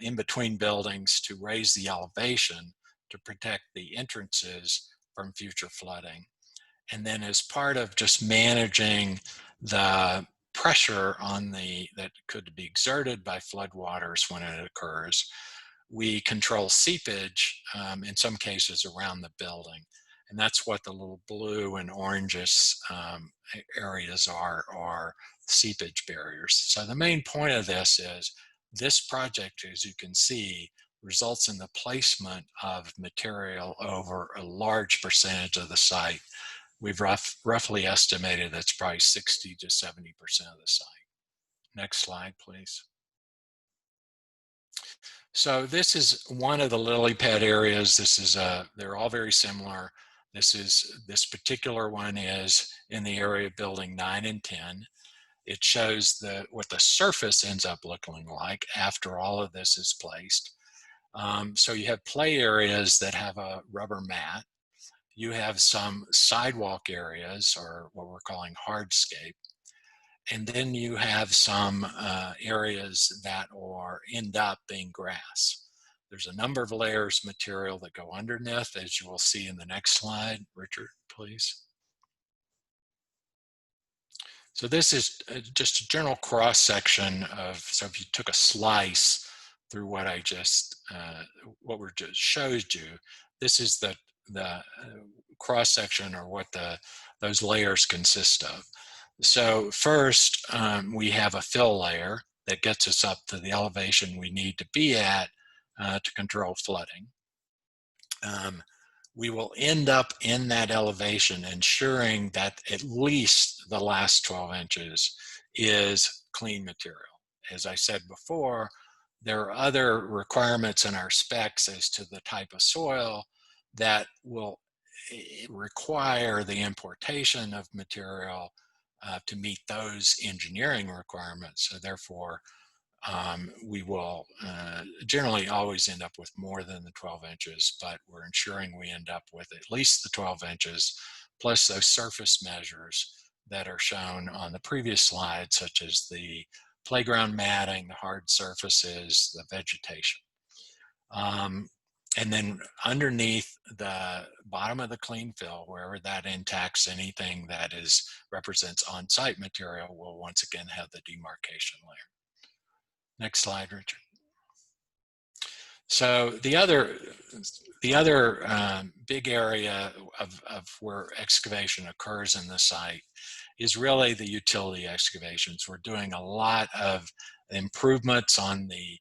in between buildings to raise the elevation to protect the entrances from future flooding. And then as part of just managing the pressure on that could be exerted by floodwaters when it occurs, we control seepage in some cases around the building. And that's what the little blue and orangish areas are seepage barriers. So the main point of this is this project, as you can see, results in the placement of material over a large percentage of the site. We've roughly estimated that's probably 60 to 70% of the site. Next slide, please. So this is one of the lily pad areas. This is they're all very similar. This particular one is in the area of building 9 and 10. It shows what the surface ends up looking like after all of this is placed. So you have play areas that have a rubber mat. You have some sidewalk areas, or what we're calling hardscape. And then you have some areas that end up being grass. There's a number of layers of material that go underneath, as you will see in the next slide. Richard, please. So this is just a general cross-section of, so if you took a slice through what I just, what we just showed you, this is the cross-section, or what those layers consist of. So first, we have a fill layer that gets us up to the elevation we need to be at to control flooding. we will end up in that elevation ensuring that at least the last 12 inches is clean material. As I said before, there are other requirements in our specs as to the type of soil that will require the importation of material to meet those engineering requirements. So therefore, we will generally always end up with more than the 12 inches, but we're ensuring we end up with at least the 12 inches, plus those surface measures that are shown on the previous slide, such as the playground matting, the hard surfaces, the vegetation. And then underneath the bottom of the clean fill, wherever that intacts anything that represents on-site material, we'll once again have the demarcation layer. Next slide, Richard. So the other big area of where excavation occurs in the site is really the utility excavations. We're doing a lot of improvements on the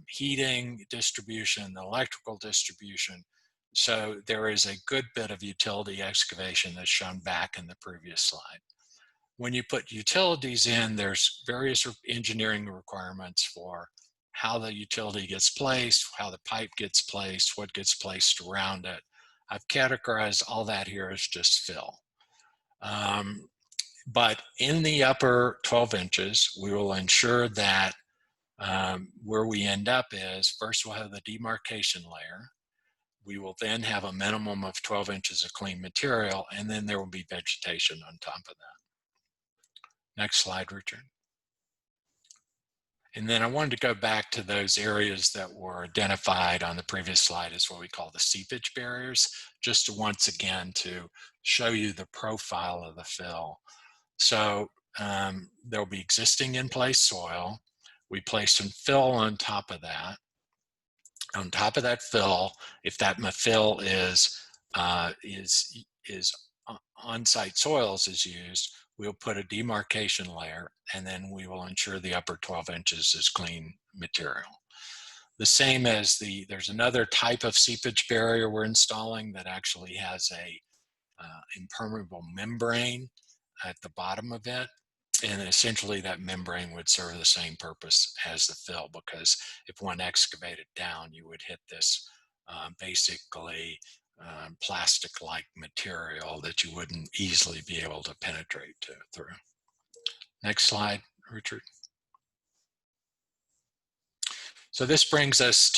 heating distribution, the electrical distribution. So there is a good bit of utility excavation that's shown back in the previous slide. When you put utilities in, there's various engineering requirements for how the utility gets placed, how the pipe gets placed, what gets placed around it. I've categorized all that here as just fill. But in the upper 12 inches, we will ensure that where we end up is, first we'll have the demarcation layer. We will then have a minimum of 12 inches of clean material, and then there will be vegetation on top of that. Next slide, Richard. And then I wanted to go back to those areas that were identified on the previous slide as what we call the seepage barriers, just to once again to show you the profile of the fill. So there'll be existing in place soil. We place some fill on top of that. On top of that fill, if that fill is on-site soils is used, we'll put a demarcation layer, and then we will ensure the upper 12 inches is clean material. The same as there's another type of seepage barrier we're installing that actually has a impermeable membrane at the bottom of it. And essentially that membrane would serve the same purpose as the fill, because if one excavated down, you would hit this basically plastic-like material that you wouldn't easily be able to penetrate through. Next slide, Richard. So this brings us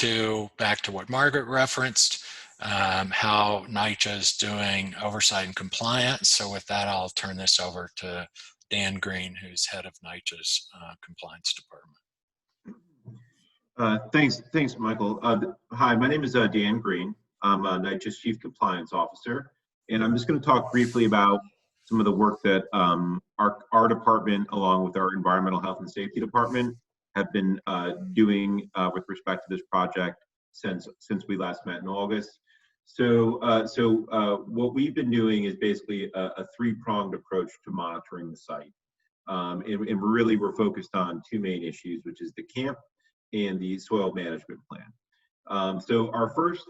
back to what Margaret referenced, how NYCHA is doing oversight and compliance. So with that, I'll turn this over to Dan Green, who's head of NYCHA's compliance department. Thanks, Michael. Hi, my name is Dan Green. I'm NYCHA's Chief Compliance Officer, and I'm just going to talk briefly about some of the work that our department, along with our Environmental Health and Safety Department, have been doing with respect to this project since we last met in August. So what we've been doing is basically a three-pronged approach to monitoring the site, and we're focused on two main issues, which is the camp and the soil management plan. So our first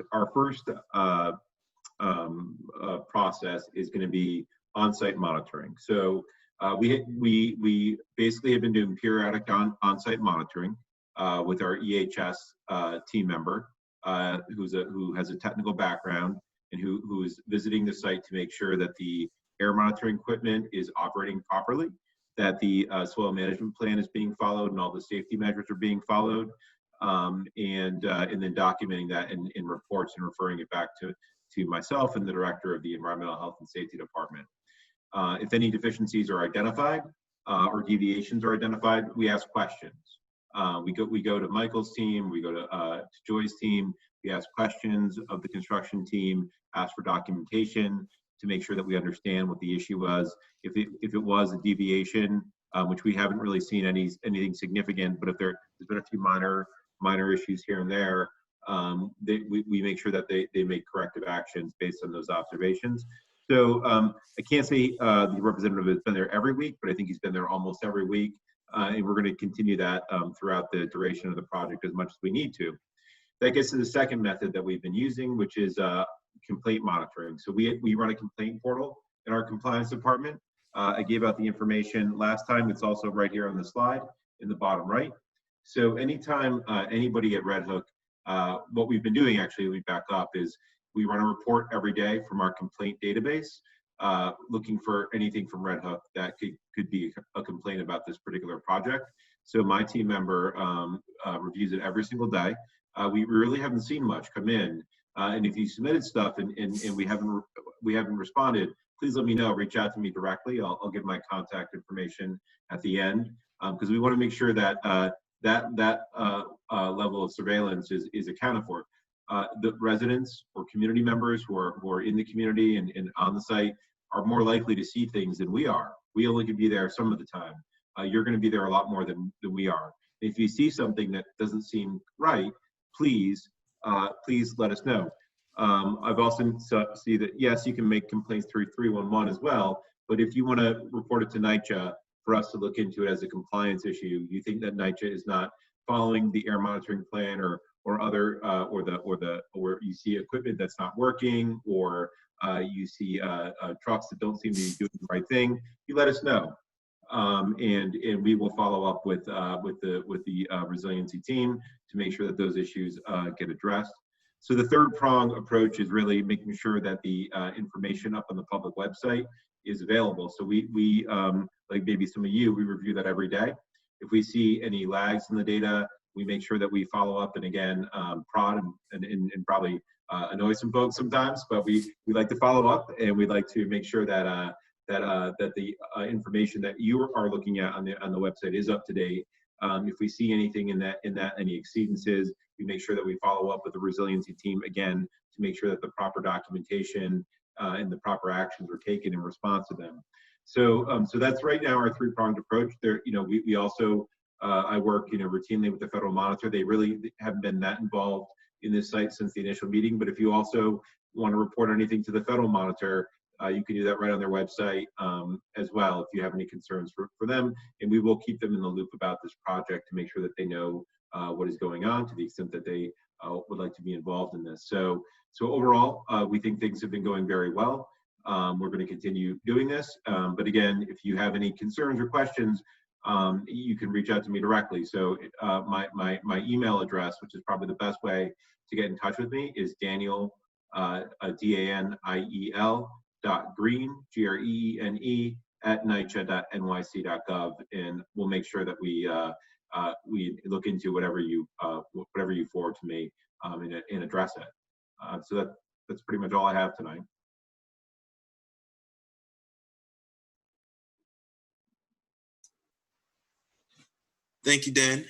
process is going to be on-site monitoring. So we basically have been doing periodic on-site monitoring with our EHS team member who has a technical background and who is visiting the site to make sure that the air monitoring equipment is operating properly, that the soil management plan is being followed and all the safety measures are being followed, and then documenting that in reports and referring it back to myself and the director of the Environmental Health and Safety Department. If any deficiencies are identified or deviations are identified, we ask questions. We go to Michael's team, we go to Joy's team, we ask questions of the construction team, ask for documentation to make sure that we understand what the issue was. If it was a deviation, which we haven't really seen anything significant, but if there's been a few minor issues here and there, we make sure that they make corrective actions based on those observations. So I can't say the representative has been there every week, but I think he's been there almost every week. And we're going to continue that throughout the duration of the project as much as we need to. That gets to the second method that we've been using, which is complaint monitoring. So we run a complaint portal in our compliance department. I gave out the information last time. It's also right here on the slide in the bottom right. So anytime anybody at Red Hook, what we've been doing actually, we back up, is we run a report every day from our complaint database, looking for anything from Red Hook that could be a complaint about this particular project. So my team member reviews it every single day. We really haven't seen much come in. And if you submitted stuff and we haven't responded, please let me know. Reach out to me directly. I'll give my contact information at the end, because we want to make sure that that level of surveillance is accounted for. The residents or community members who are in the community and on the site are more likely to see things than we are. We only can be there some of the time. You're going to be there a lot more than we are. If you see something that doesn't seem right, please let us know. I've also see that, yes, you can make complaints through 311 as well, but if you want to report it to NYCHA for us to look into it as a compliance issue, you think that NYCHA is not following the air monitoring plan or other or you see equipment that's not working, or you see trucks that don't seem to be doing the right thing, you let us know. And we will follow up with the resiliency team to make sure that those issues get addressed. So the third prong approach is really making sure that the information up on the public website is available. So we like maybe some of you, we review that every day. If we see any lags in the data, we make sure that we follow up and again prod and probably annoy some folks sometimes, but we like to follow up, and we'd like to make sure that that the information that you are looking at on the website is up to date. If we see anything in that any exceedances, we make sure that we follow up with the resiliency team again to make sure that the proper documentation and the proper actions are taken in response to them. So so that's right now our three-pronged approach. There, we also I work routinely with the federal monitor. They really haven't been that involved in this site since the initial meeting. But if you also want to report anything to the federal monitor, you can do that right on their website as well if you have any concerns for them. And we will keep them in the loop about this project to make sure that they know what is going on to the extent that they would like to be involved in this. So overall, we think things have been going very well. We're going to continue doing this. But again, if you have any concerns or questions, you can reach out to me directly. So my email address, which is probably the best way to get in touch with me, is Daniel, DANIEL .green, GREENE, at NYCHA.nyc.gov, and we'll make sure that we look into whatever you forward to me and address it. So that's pretty much all I have tonight. Thank you, Dan.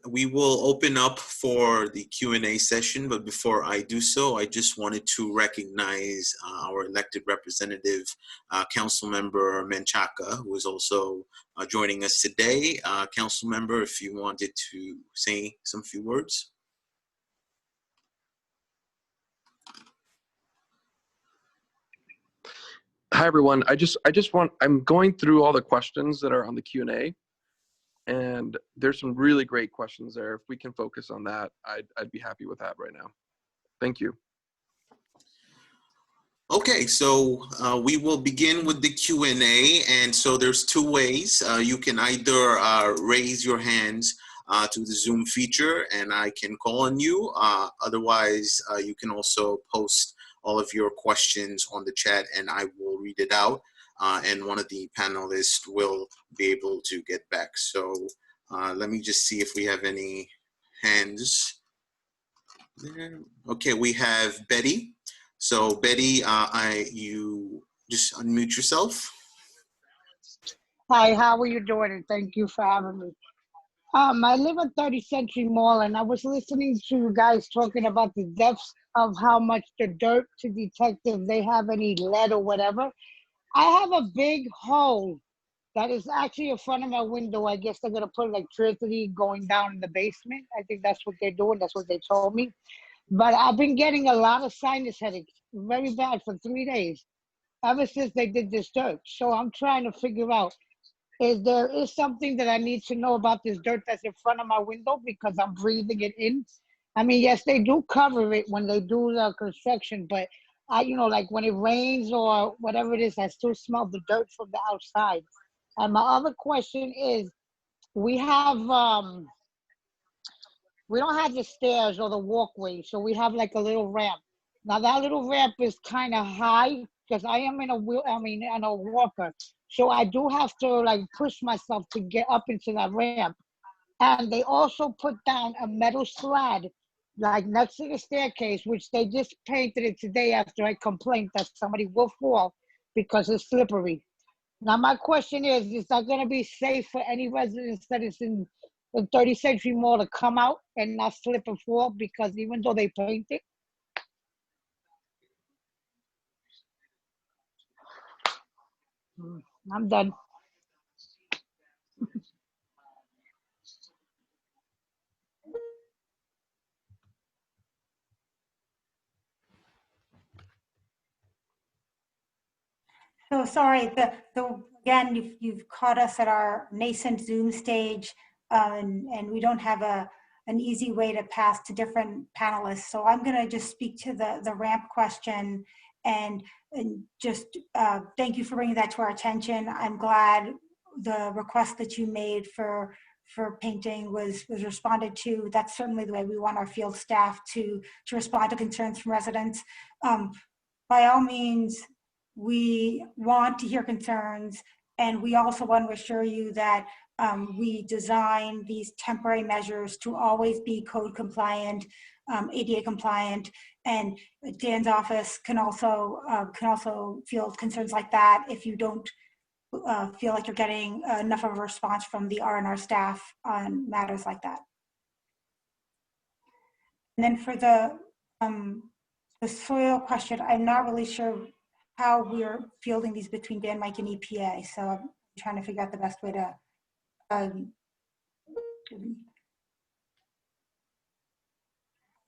We will open up for the Q&A session, but before I do so, I just wanted to recognize our elected representative, Council Member Menchaca, who is also joining us today. Council Member, if you wanted to say some few words. Hi, everyone. I'm going through all the questions that are on the Q&A, and there's some really great questions there. If we can focus on that, I'd be happy with that right now. Thank you. Okay, so we will begin with the Q&A, and so there's two ways. You can either raise your hands to the Zoom feature, and I can call on you. Otherwise, you can also post all of your questions on the chat, and I will read it out, and one of the panelists will be able to get back. So let me just see if we have any hands there. Okay, we have Betty. So Betty, you just unmute yourself. Hi, how are you doing? And thank you for having me. I live at 30th Century Mall, and I was listening to you guys talking about the depths of how much the dirt to detect if they have any lead or whatever. I have a big hole that is actually in front of my window. I guess they're going to put electricity going down in the basement. I think that's what they're doing. That's what they told me. But I've been getting a lot of sinus headaches, very bad, for 3 days, ever since they did this dirt. So I'm trying to figure out, is there something that I need to know about this dirt that's in front of my window, because I'm breathing it in I mean, yes, they do cover it when they do the construction, but like when it rains or whatever it is, I still smell the dirt from the outside. And my other question is, we don't have the stairs or the walkway, so we have like a little ramp. Now that little ramp is kind of high because I am in a walker, so I do have to like push myself to get up into that ramp. And they also put down a metal slab like next to the staircase, which they just painted it today after I complained that somebody will fall because it's slippery. Now my question is that going to be safe for any residents that is in the 30th Century Mall to come out and not slip and fall, because even though they paint it? I'm done. So sorry, again, you've caught us at our nascent Zoom stage, and we don't have an easy way to pass to different panelists. So I'm going to just speak to the ramp question, and just thank you for bringing that to our attention. I'm glad the request that you made for painting was responded to. That's certainly the way we want our field staff to respond to concerns from residents. By all means, we want to hear concerns, and we also want to assure you that we design these temporary measures to always be code compliant, ADA compliant, and Dan's office can also field concerns like that if you don't feel like you're getting enough of a response from the R&R staff on matters like that. And then for the soil question, I'm not really sure how we're fielding these between Dan, Mike, and EPA. So I'm trying to figure out the best way to.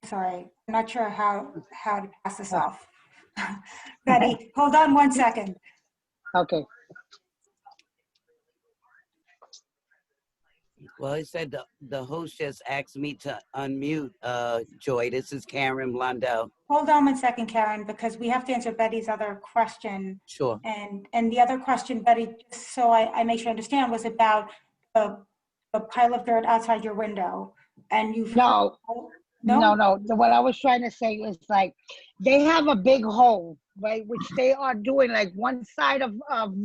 Sorry, I'm not sure how to pass this off. Betty, hold on one second. Okay. Well, it said the host just asked me to unmute, Joy. This is Karen Blundell. Hold on one second, Karen, because we have to answer Betty's other question. Sure. And the other question, Betty, just so I make sure I understand, was about a pile of dirt outside your window. And you No. What I was trying to say is, like, they have a big hole, right, which they are doing, like one side of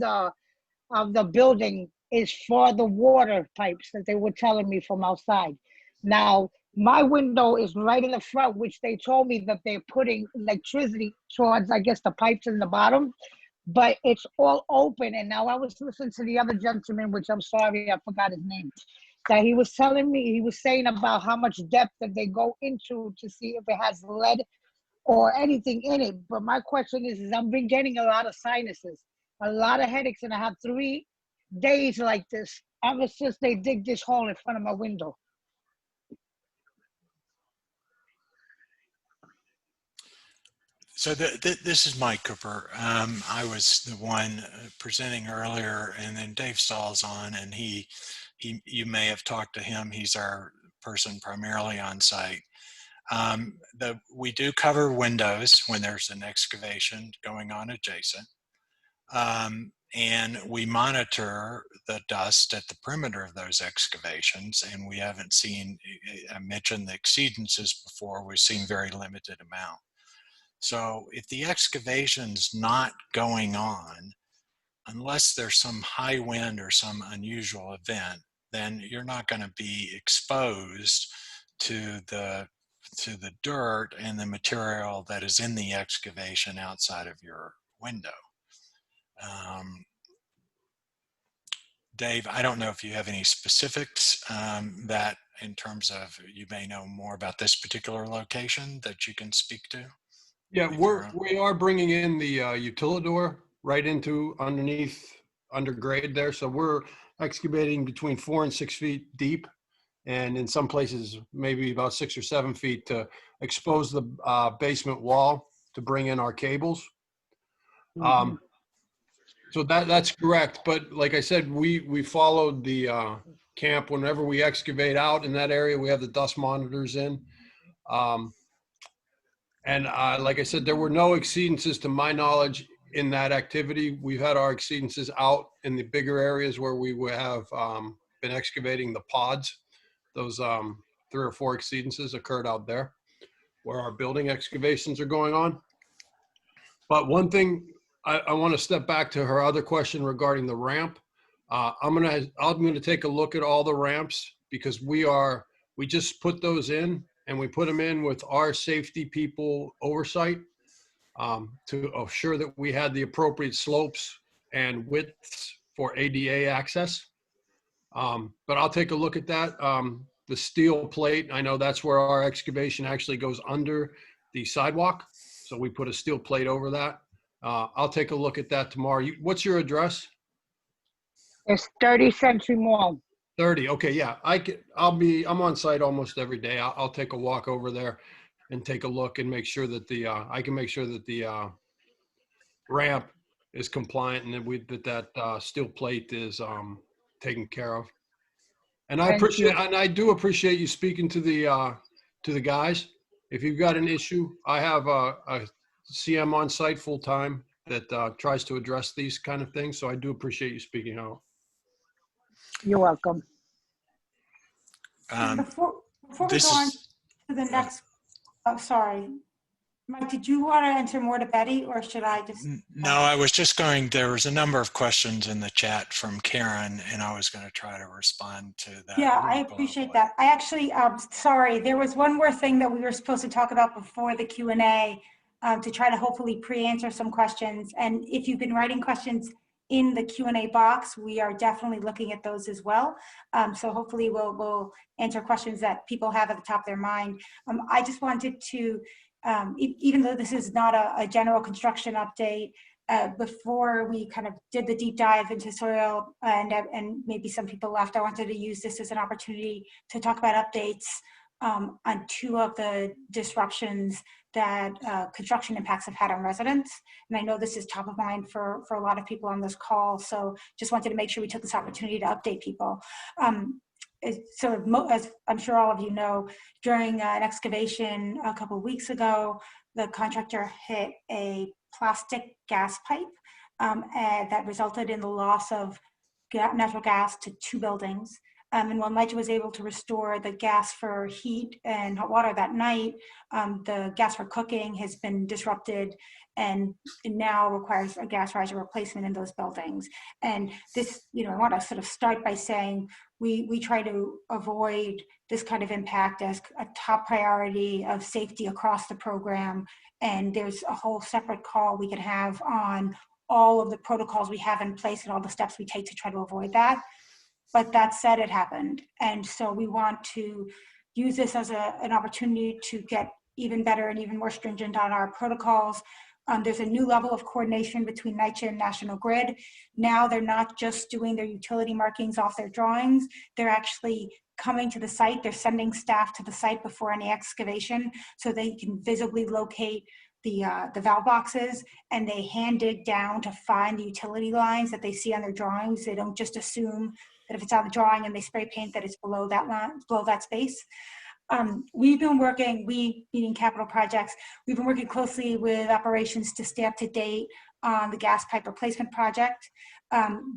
the building is for the water pipes that they were telling me from outside. Now, my window is right in the front, which they told me that they're putting electricity towards, I guess, the pipes in the bottom, but it's all open. And now I was listening to the other gentleman, which I'm sorry, I forgot his name, that he was telling me, he was saying about how much depth that they go into to see if it has lead or anything in it. But my question is I've been getting a lot of sinuses, a lot of headaches, and I have 3 days like this ever since they dig this hole in front of my window. So this is Mike Cooper. I was the one presenting earlier, and then Dave Stahl's on, and you may have talked to him. He's our person primarily on site. We do cover windows when there's an excavation going on adjacent. And we monitor the dust at the perimeter of those excavations, and we haven't seen, I mentioned the exceedances before, we've seen very limited amount. So if the excavation's not going on, unless there's some high wind or some unusual event, then you're not going to be exposed to the dirt and the material that is in the excavation outside of your window. Dave, I don't know if you have any specifics that in terms of, you may know more about this particular location that you can speak to. Yeah, we are bringing in the utilidor right into undergrade there. So we're excavating between 4 and 6 feet deep, and in some places maybe about 6 or 7 feet to expose the basement wall to bring in our cables. Mm-hmm. So that's correct. But like I said, we followed the camp. Whenever we excavate out in that area, we have the dust monitors in. And like I said, there were no exceedances to my knowledge in that activity. We've had our exceedances out in the bigger areas where we would have been excavating the pods. Those 3 or 4 exceedances occurred out there where our building excavations are going on. But one thing, I want to step back to her other question regarding the ramp. I'm gonna take a look at all the ramps because we just put those in, and we put them in with our safety people oversight to assure that we had the appropriate slopes and widths for ADA access. But I'll take a look at that. The steel plate, I know that's where our excavation actually goes under the sidewalk. So we put a steel plate over that. I'll take a look at that tomorrow. What's your address? It's 30 Century Mall. 30. Okay, yeah. I'm on site almost every day. I'll take a walk over there and take a look and make sure that I can make sure that the ramp is compliant and that steel plate is taken care of. And I do appreciate you speaking to the guys. If you've got an issue, I have a CM on site full time that tries to address these kind of things. So I do appreciate you speaking out. You're welcome. Before we go on to the next, oh, sorry. Mike, did you want to answer more to Betty, or should I just? No, I was just there was a number of questions in the chat from Karen, and I was going to try to respond to that. Yeah, I appreciate that. I actually, sorry, there was one more thing that we were supposed to talk about before the Q&A to try to hopefully pre-answer some questions. And if you've been writing questions in the Q&A box, we are definitely looking at those as well. So hopefully we'll answer questions that people have at the top of their mind. I just wanted to, even though this is not a general construction update, before we kind of did the deep dive into soil and maybe some people left, I wanted to use this as an opportunity to talk about updates on 2 of the disruptions that construction impacts have had on residents. And I know this is top of mind for a lot of people on this call. So just wanted to make sure we took this opportunity to update people. So as I'm sure all of you know, during an excavation a couple of weeks ago, the contractor hit a plastic gas pipe that resulted in the loss of natural gas to 2 buildings. And while NYCHA was able to restore the gas for heat and hot water that night, the gas for cooking has been disrupted and now requires a gas riser replacement in those buildings. And this, I want to sort of start by saying we try to avoid this kind of impact as a top priority of safety across the program. And there's a whole separate call we could have on all of the protocols we have in place and all the steps we take to try to avoid that. But that said, it happened. And so we want to use this as an opportunity to get even better and even more stringent on our protocols. There's a new level of coordination between NYCHA and National Grid. Now they're not just doing their utility markings off their drawings, they're actually coming to the site. They're sending staff to the site before any excavation so they can visibly locate the valve boxes, and they hand dig down to find the utility lines that they see on their drawings. They don't just assume that if it's on the drawing and they spray paint that it's below that line, below that space. We've been working, meaning capital projects, we've been working closely with operations to stay up to date on the gas pipe replacement project.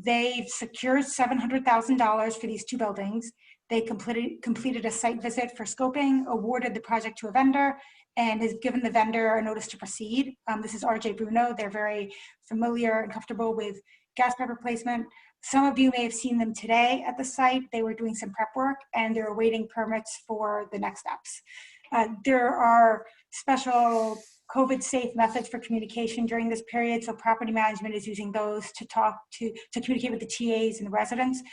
They've secured $700,000 for these 2 buildings. They completed a site visit for scoping, awarded the project to a vendor, and has given the vendor a notice to proceed. This is RJ Bruno. They're very familiar and comfortable with gas pipe replacement. Some of you may have seen them today at the site. They were doing some prep work and they're awaiting permits for the next steps. There are special COVID-safe methods for communication during this period. So property management is using those to communicate with the TAs and the residents.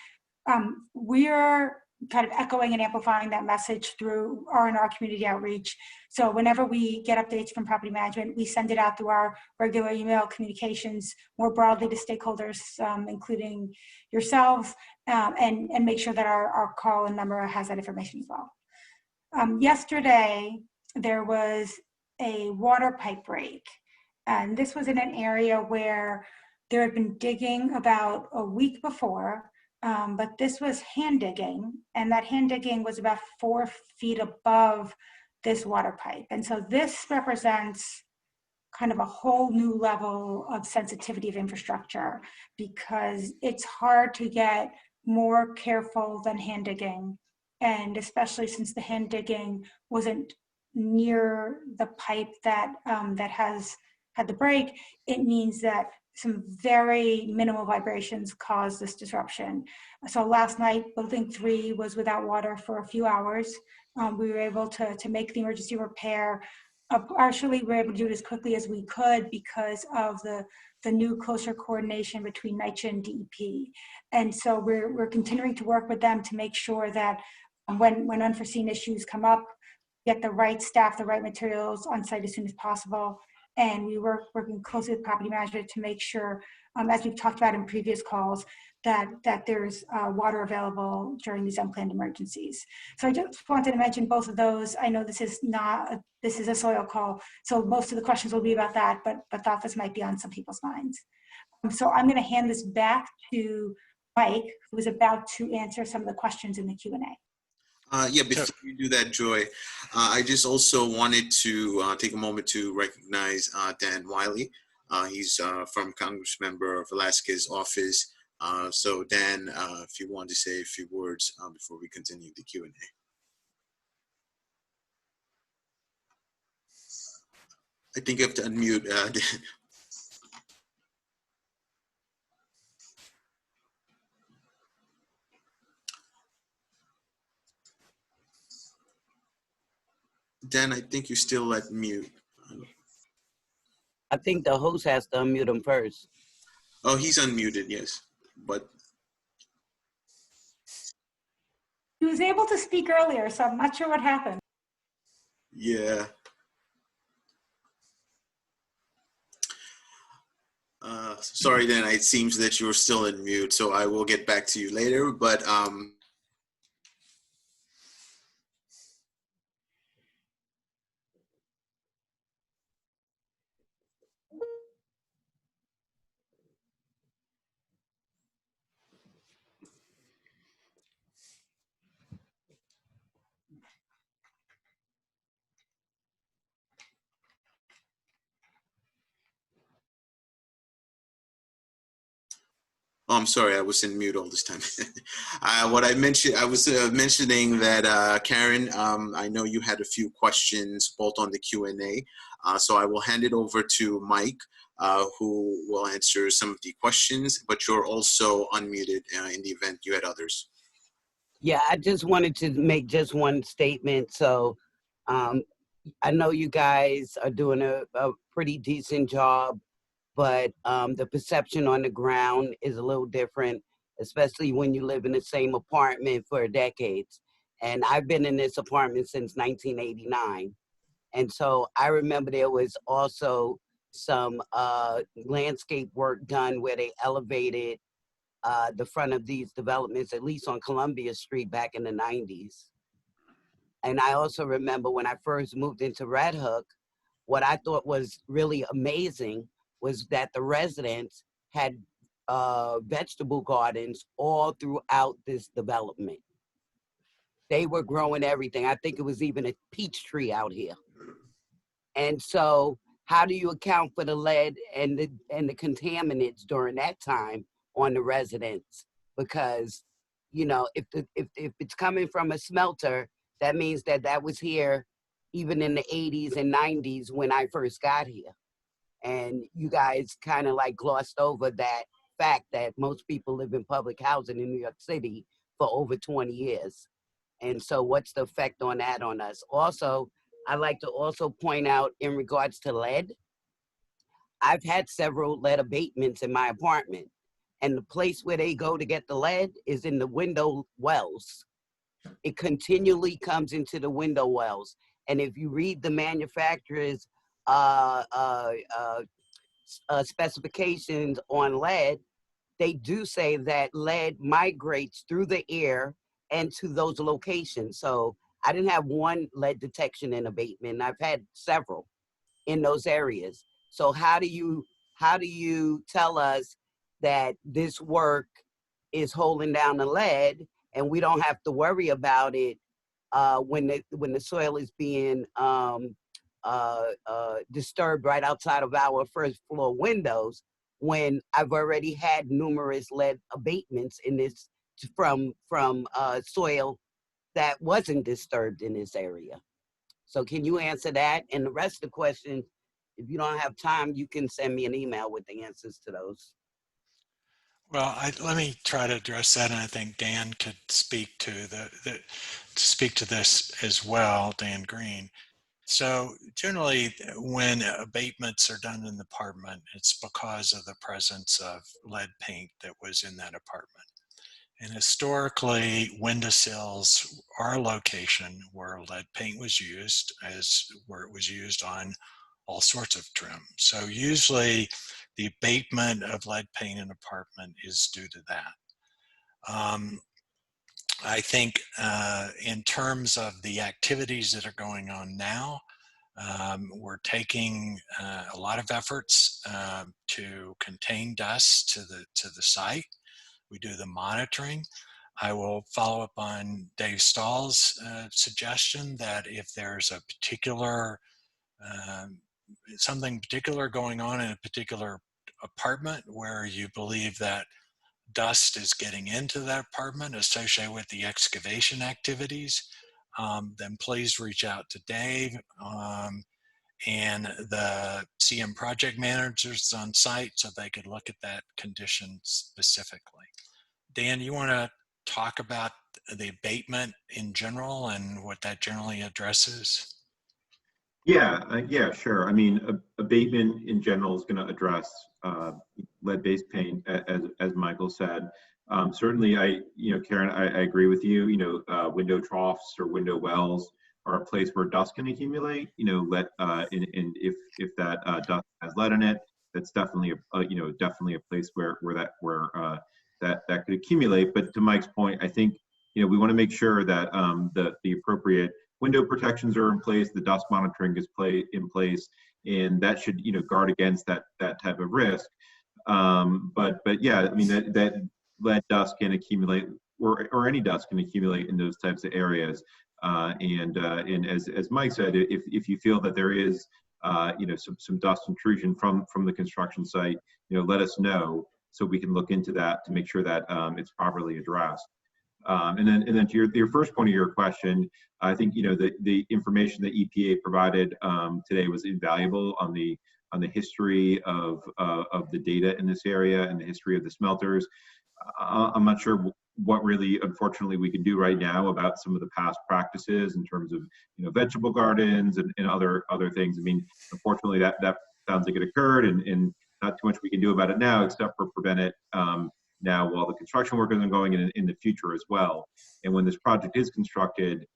We're kind of echoing and amplifying that message through R&R community outreach. So whenever we get updates from property management, we send it out through our regular email communications more broadly to stakeholders, including yourselves, and make sure that our call and number has that information as well. Yesterday, there was a water pipe break. And this was in an area where there had been digging about a week before. But this was hand digging, and that hand digging was about 4 feet above this water pipe. And so this represents kind of a whole new level of sensitivity of infrastructure, because it's hard to get more careful than hand digging. And especially since the hand digging wasn't near the pipe that, that has had the break, it means that some very minimal vibrations cause this disruption. So last night, building 3 was without water for a few hours. We were able to make the emergency repair. Partially, we were able to do it as quickly as we could because of the new closer coordination between NYCHA and DEP. And so we're continuing to work with them to make sure that when unforeseen issues come up, get the right staff, the right materials on site as soon as possible. And we were working closely with property management to make sure, as we've talked about in previous calls, that there's water available during these unplanned emergencies. So I just wanted to mention both of those. I know this is a soil call, so most of the questions will be about that, but thought this might be on some people's minds. So I'm going to hand this back to Mike, who is about to answer some of the questions in the Q&A. Yeah, before you do that, Joy, I just also wanted to take a moment to recognize Dan Wiley. He's from Congressmember Velazquez's office. So Dan, if you want to say a few words before we continue the Q&A. I think you have to unmute Dan. Dan, I think you're still at mute. I think the host has to unmute him first. Oh, he's unmuted, yes, but. He was able to speak earlier, so I'm not sure what happened. Yeah. Sorry, Dan, it seems that you're still in mute, so I will get back to you later, but oh, I'm sorry, I was in mute all this time. What I mentioned, I was mentioning that Karen, I know you had a few questions both on the Q&A, so I will hand it over to Mike, who will answer some of the questions, but you're also unmuted in the event you had others. Yeah, I just wanted to make just one statement. So I know you guys are doing a pretty decent job, but the perception on the ground is a little different, especially when you live in the same apartment for decades. And I've been in this apartment since 1989. And so I remember there was also some landscape work done where they elevated the front of these developments, at least on Columbia Street back in the 90s. And I also remember when I first moved into Red Hook, what I thought was really amazing was that the residents had vegetable gardens all throughout this development. They were growing everything. I think it was even a peach tree out here. And so how do you account for the lead and the contaminants during that time on the residents? Because, you know, if it's coming from a smelter, that means that was here even in the 80s and 90s when I first got here. And you guys kind of like glossed over that fact that most people live in public housing in New York City for over 20 years. And so what's the effect on that on us? Also, I like to also point out in regards to lead, I've had several lead abatements in my apartment, and the place where they go to get the lead is in the window wells. It continually comes into the window wells. And if you read the manufacturer's specifications on lead, they do say that lead migrates through the air and to those locations. So I didn't have one lead detection and abatement. I've had several in those areas. So how do you tell us that this work is holding down the lead and we don't have to worry about it when the soil is being disturbed right outside of our first floor windows, when I've already had numerous lead abatements in this from soil that wasn't disturbed in this area. So can you answer that? And the rest of the questions, if you don't have time, you can send me an email with the answers to those. Well, let me try to address that, and I think Dan could speak to speak to this as well, Dan Green. So generally, when abatements are done in the apartment, it's because of the presence of lead paint that was in that apartment. And historically, windowsills are a location where lead paint was used, as where it was used on all sorts of trim. So usually the abatement of lead paint in an apartment is due to that. I think in terms of the activities that are going on now, we're taking a lot of efforts to contain dust to the site. We do the monitoring. I will follow up on Dave Stahl's suggestion that if there's a particular something particular going on in a particular apartment where you believe that dust is getting into that apartment associated with the excavation activities, then please reach out to Dave and the CM project managers on site so they could look at that condition specifically. Dan, you want to talk about the abatement in general and what that generally addresses? Yeah, sure. I mean, abatement in general is going to address lead-based paint, as Michael said. Certainly, Karen, I agree with you. Window troughs or window wells are a place where dust can accumulate. And if that dust has lead in it, that's definitely a place where that could accumulate. But to Mike's point, I think we want to make sure that the appropriate window protections are in place, the dust monitoring is in place, and that should guard against that type of risk. But yeah, I mean that lead dust can accumulate, or any dust can accumulate in those types of areas. And as Mike said, if you feel that there is some dust intrusion from the construction site, let us know so we can look into that to make sure that it's properly addressed. And then to your first point of your question, I think the information that EPA provided today was invaluable on the history of the data in this area and the history of the smelters. I'm not sure what really, unfortunately, we can do right now about some of the past practices in terms of vegetable gardens and other things. I mean, unfortunately, that sounds like it occurred, and not too much we can do about it now except for prevent it now while the construction work is ongoing and in the future as well. And when this project is constructed,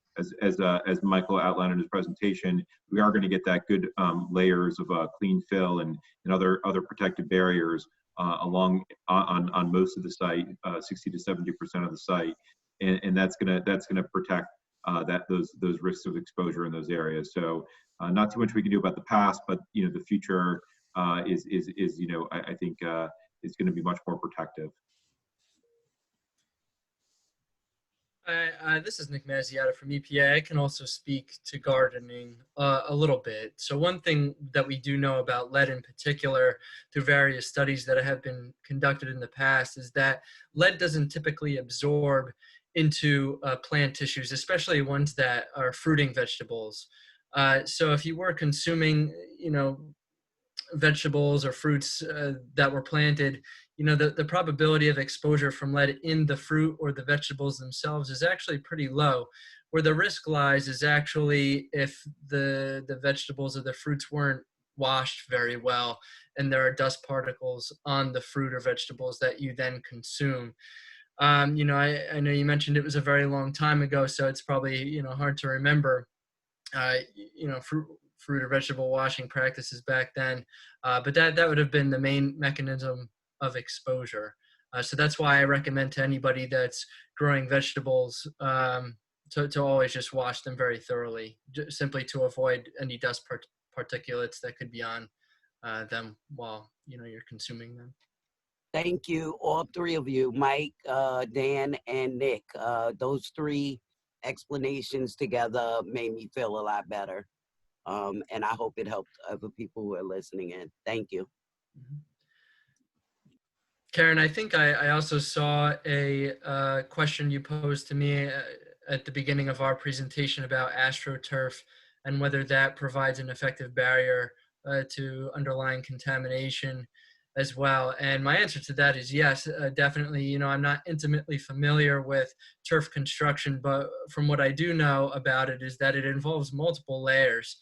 as Michael outlined in his presentation, we are going to get that good layers of clean fill and other protective barriers along on most of the site, 60 to 70% of the site, and that's gonna protect those risks of exposure in those areas. So not too much we can do about the past, but the future is I think is going to be much more protective. This is Nick Mazziata from EPA. I can also speak to gardening a little bit. So one thing that we do know about lead in particular through various studies that have been conducted in the past is that lead doesn't typically absorb into plant tissues, especially ones that are fruiting vegetables. So if you were consuming, vegetables or fruits that were planted, the probability of exposure from lead in the fruit or the vegetables themselves is actually pretty low. Where the risk lies is actually if the vegetables or the fruits weren't washed very well and there are dust particles on the fruit or vegetables that you then consume. I know you mentioned it was a very long time ago, so it's probably hard to remember fruit or vegetable washing practices back then, but that would have been the main mechanism of exposure. So that's why I recommend to anybody that's growing vegetables to always just wash them very thoroughly, simply to avoid any dust particulates that could be on them while you're consuming them. Thank you, all three of you, Mike, Dan, and Nick. Those three explanations together made me feel a lot better. And I hope it helped other people who are listening in. Thank you. Karen, I think I also saw a question you posed to me at the beginning of our presentation about AstroTurf and whether that provides an effective barrier to underlying contamination as well. And my answer to that is yes, definitely. You know, I'm not intimately familiar with turf construction, but from what I do know about it is that it involves multiple layers.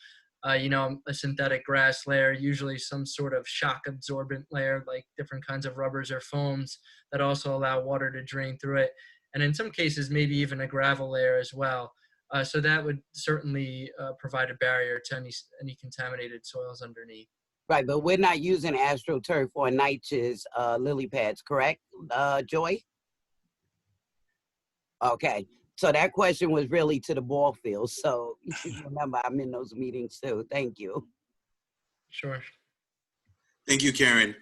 You know, a synthetic grass layer, usually some sort of shock absorbent layer, like different kinds of rubbers or foams that also allow water to drain through it. And in some cases, maybe even a gravel layer as well. So that would certainly provide a barrier to any contaminated soils underneath. Right, but we're not using AstroTurf or NYCHA's lily pads, correct, Joy? Okay, so that question was really to the ball field. So remember, I'm in those meetings too. Thank you. Sure. Thank you, Karen.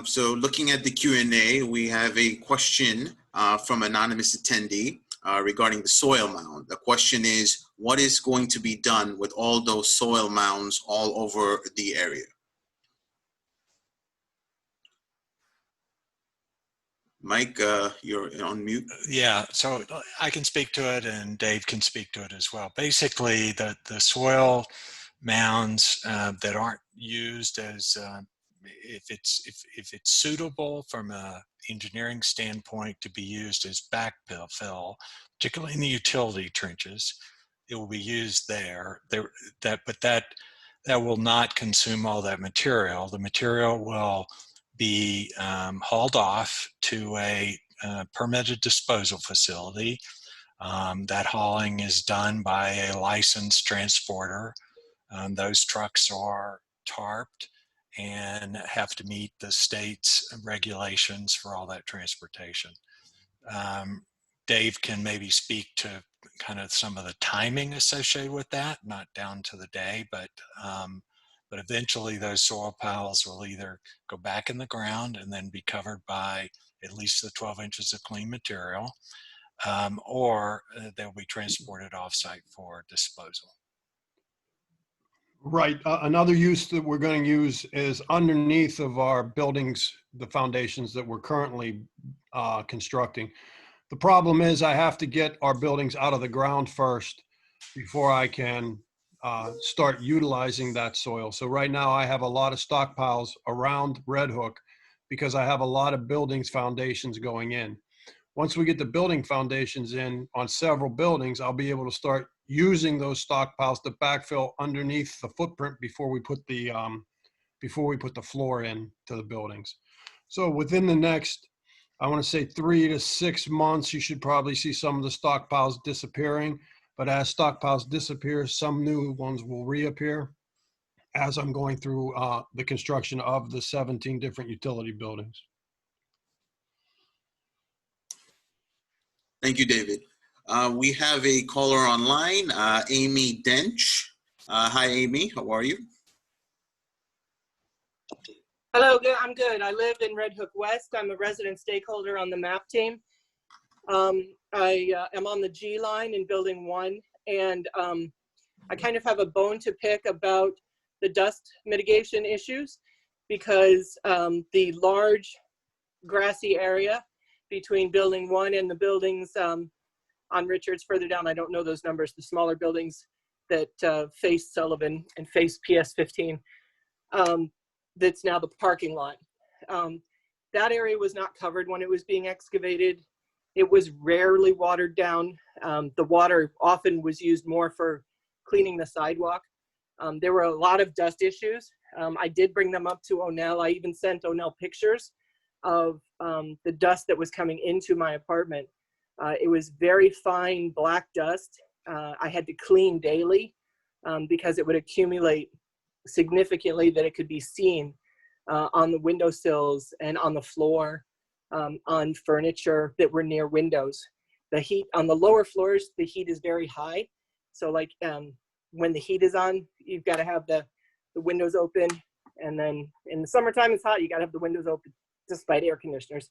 So looking at the Q&A, we have a question from anonymous attendee regarding the soil mound. The question is, what is going to be done with all those soil mounds all over the area? Mike, you're on mute. Yeah, so I can speak to it and Dave can speak to it as well. Basically, the soil mounds that aren't used as, if it's suitable from an engineering standpoint to be used as backfill, particularly in the utility trenches, it will be used there. But that will not consume all that material. The material will be hauled off to a permitted disposal facility. That hauling is done by a licensed transporter. Those trucks are tarped and have to meet the state's regulations for all that transportation. Dave can maybe speak to kind of some of the timing associated with that, not down to the day, but eventually those soil piles will either go back in the ground and then be covered by at least the 12 inches of clean material, or they'll be transported off-site for disposal. Right. Another use that we're going to use is underneath of our buildings, the foundations that we're currently constructing. The problem is I have to get our buildings out of the ground first before I can start utilizing that soil. So right now I have a lot of stockpiles around Red Hook because I have a lot of buildings foundations going in. Once we get the building foundations in on several buildings, I'll be able to start using those stockpiles to backfill underneath the footprint before we put the floor in to the buildings. So within the next, I want to say 3 to 6 months, you should probably see some of the stockpiles disappearing. But as stockpiles disappear, some new ones will reappear as I'm going through the construction of the 17 different utility buildings. Thank you, David. We have a caller online, Amy Dench. Hi, Amy. How are you? Hello, I'm good. I live in Red Hook West. I'm a resident stakeholder on the MAP team. I am on the G line in Building 1, and I kind of have a bone to pick about the dust mitigation issues because the large grassy area between Building 1 and the buildings on Richards further down, I don't know those numbers, the smaller buildings that face Sullivan and face PS 15, that's now the parking lot. That area was not covered when it was being excavated. It was rarely watered down. The water often was used more for cleaning the sidewalk. There were a lot of dust issues. I did bring them up to Onell. I even sent Onell pictures of the dust that was coming into my apartment. It was very fine black dust. I had to clean daily because it would accumulate significantly that it could be seen on the windowsills and on the floor, on furniture that were near windows. The heat on the lower floors, the heat is very high. So like when the heat is on, you've got to have the windows open. And then in the summertime, it's hot, you got to have the windows open despite air conditioners.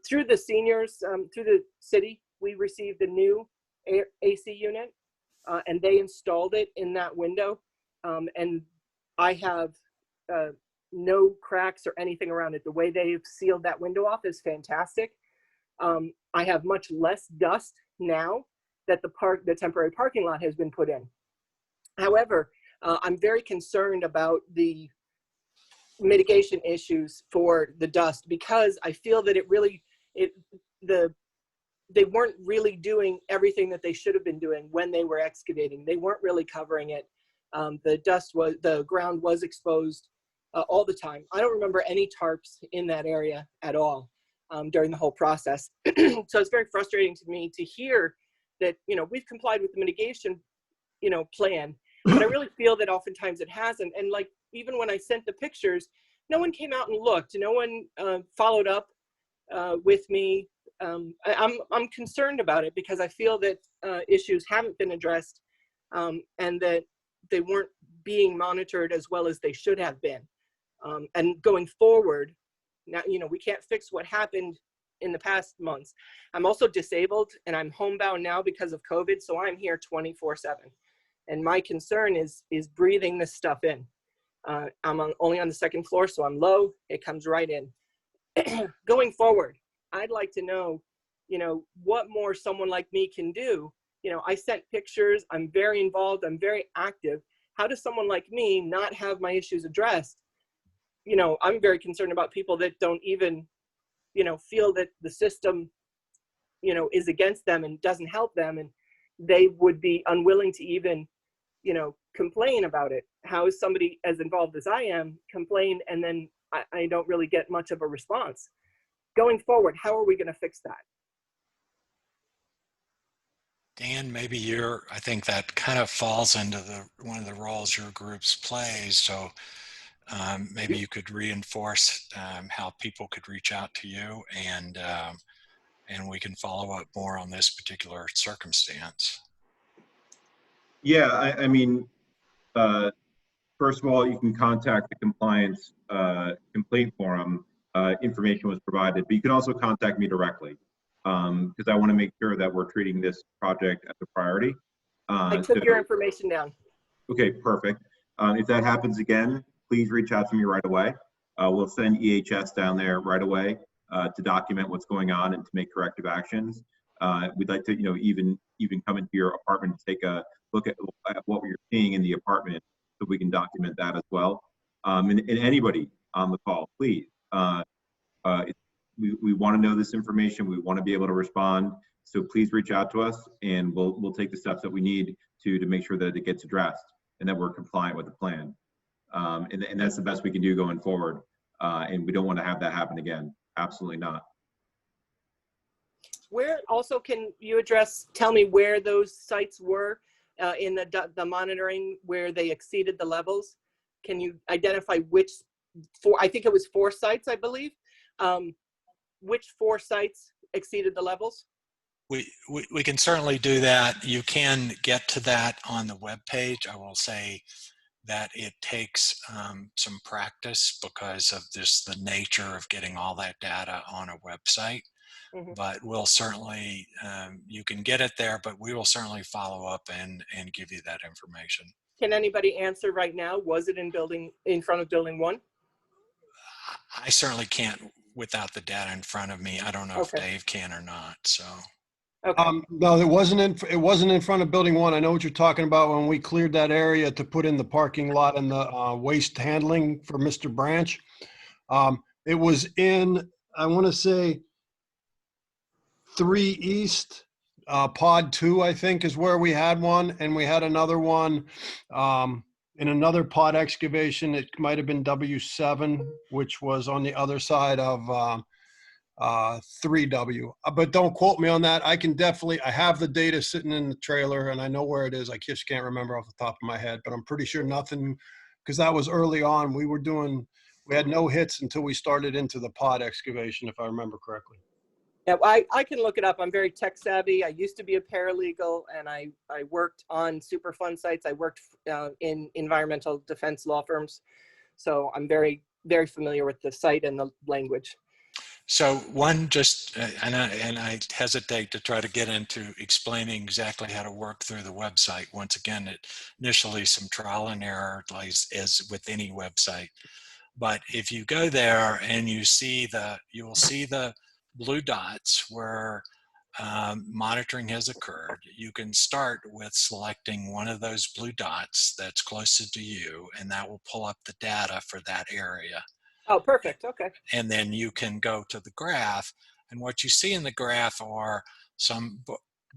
Through the seniors, through the city, we received a new AC unit, and they installed it in that window. And I have no cracks or anything around it. The way they've sealed that window off is fantastic. I have much less dust now that the temporary parking lot has been put in. However, I'm very concerned about the mitigation issues for the dust, because I feel that they weren't really doing everything that they should have been doing when they were excavating. They weren't really covering it. The ground was exposed all the time. I don't remember any tarps in that area at all during the whole process. So it's very frustrating to me to hear that, we've complied with the mitigation, plan, but I really feel that oftentimes it hasn't. And like, even when I sent the pictures, no one came out and looked. No one followed up with me. I'm concerned about it, because I feel that issues haven't been addressed, and that they weren't being monitored as well as they should have been. And going forward, now, we can't fix what happened in the past months. I'm also disabled, and I'm homebound now because of COVID, so I'm here 24/7. And my concern is breathing this stuff in. I'm only on the second floor, so I'm low. It comes right in. Going forward, I'd like to know, what more someone like me can do. I sent pictures. I'm very involved. I'm very active. How does someone like me not have my issues addressed? I'm very concerned about people that don't even, feel that the system, is against them and doesn't help them, and they would be unwilling to even, complain about it. How is somebody as involved as I am complain, and then I don't really get much of a response? Going forward, how are we going to fix that? Dan, maybe I think that kind of falls into one of the roles your groups plays. So maybe you could reinforce how people could reach out to you, and we can follow up more on this particular circumstance. Yeah, I mean, first of all, you can contact the compliance complaint forum. Information was provided, but you can also contact me directly, because I want to make sure that we're treating this project as a priority. I took your information down. Okay, perfect. If that happens again, please reach out to me right away. We'll send EHS down there right away to document what's going on and to make corrective actions. We'd like to, even come into your apartment to take a look at what you're seeing in the apartment, so we can document that as well. And anybody on the call, please. We want to know this information. We want to be able to respond. So please reach out to us, and we'll take the steps that we need to make sure that it gets addressed and that we're compliant with the plan. And that's the best we can do going forward. And we don't want to have that happen again. Absolutely not. Where also, can you tell me where those sites were in the monitoring where they exceeded the levels? Can you identify I think it was 4 sites, I believe. Which 4 sites exceeded the levels? We can certainly do that. You can get to that on the webpage. I will say that it takes some practice because of the nature of getting all that data on a website. Mm-hmm. But we'll certainly, you can get it there, but we will certainly follow up and give you that information. Can anybody answer right now? Was it in front of building 1? I certainly can't without the data in front of me. I don't know if Dave can or not, so. Okay. No, it wasn't in front of building 1. I know what you're talking about when we cleared that area to put in the parking lot and the waste handling for Mr. Branch. It was in, I want to say, 3 East, Pod 2, I think, is where we had one, and we had another one in another pod excavation. It might have been W7, which was on the other side of 3W. But don't quote me on that. I have the data sitting in the trailer, and I know where it is. I just can't remember off the top of my head, but I'm pretty sure nothing, because that was early on. We had no hits until we started into the pod excavation, if I remember correctly. Yeah, I can look it up. I'm very tech savvy. I used to be a paralegal, and I worked on Superfund sites. I worked in environmental defense law firms. So I'm very, very familiar with the site and the language. So one just, and I hesitate to try to get into explaining exactly how to work through the website. Once again, initially some trial and error, as with any website. But if you go there and you will see the blue dots where monitoring has occurred. You can start with selecting one of those blue dots that's closest to you, and that will pull up the data for that area. Oh, perfect. Okay. And then you can go to the graph, and what you see in the graph are some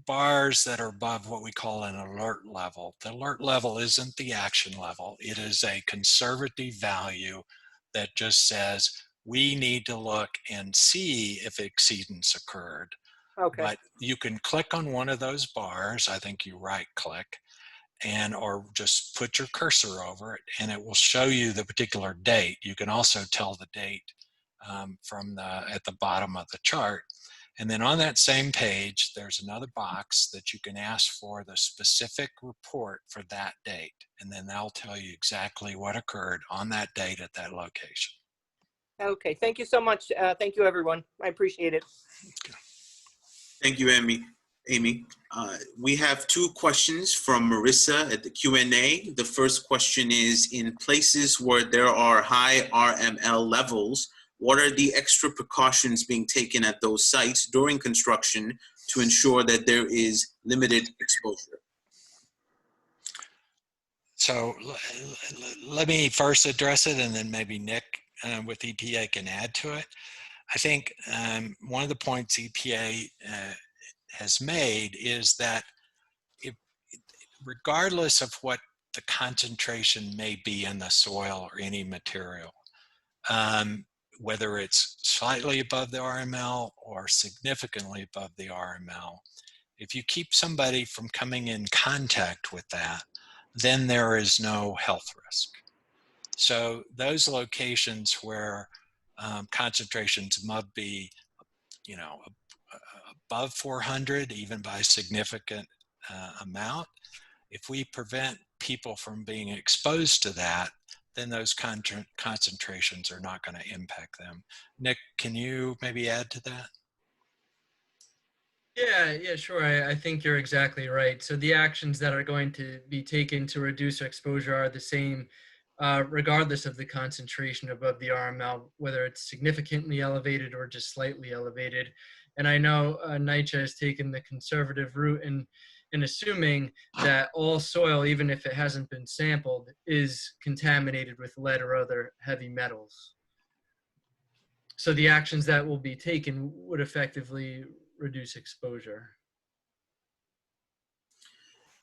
bars that are above what we call an alert level. The alert level isn't the action level. It is a conservative value that just says we need to look and see if exceedance occurred. Okay. But you can click on one of those bars. I think you right click, or just put your cursor over it, and it will show you the particular date. You can also tell the date at the bottom of the chart. And then on that same page, there's another box that you can ask for the specific report for that date. And then that'll tell you exactly what occurred on that date at that location. Okay, thank you so much. Thank you, everyone. I appreciate it. Okay. Thank you, Amy. We have two questions from Marissa at the Q&A. The first question is, in places where there are high RML levels, what are the extra precautions being taken at those sites during construction to ensure that there is limited exposure? So let me first address it, and then maybe Nick with EPA can add to it. I think one of the points EPA has made is that regardless of what the concentration may be in the soil or any material, whether it's slightly above the RML or significantly above the RML, if you keep somebody from coming in contact with that, then there is no health risk. So those locations where concentrations might be, above 400, even by a significant amount, if we prevent people from being exposed to that, then those concentrations are not going to impact them. Nick, can you maybe add to that? Yeah, sure. I think you're exactly right. So the actions that are going to be taken to reduce exposure are the same, regardless of the concentration above the RML, whether it's significantly elevated or just slightly elevated. And I know NYCHA has taken the conservative route in assuming that all soil, even if it hasn't been sampled, is contaminated with lead or other heavy metals. So the actions that will be taken would effectively reduce exposure.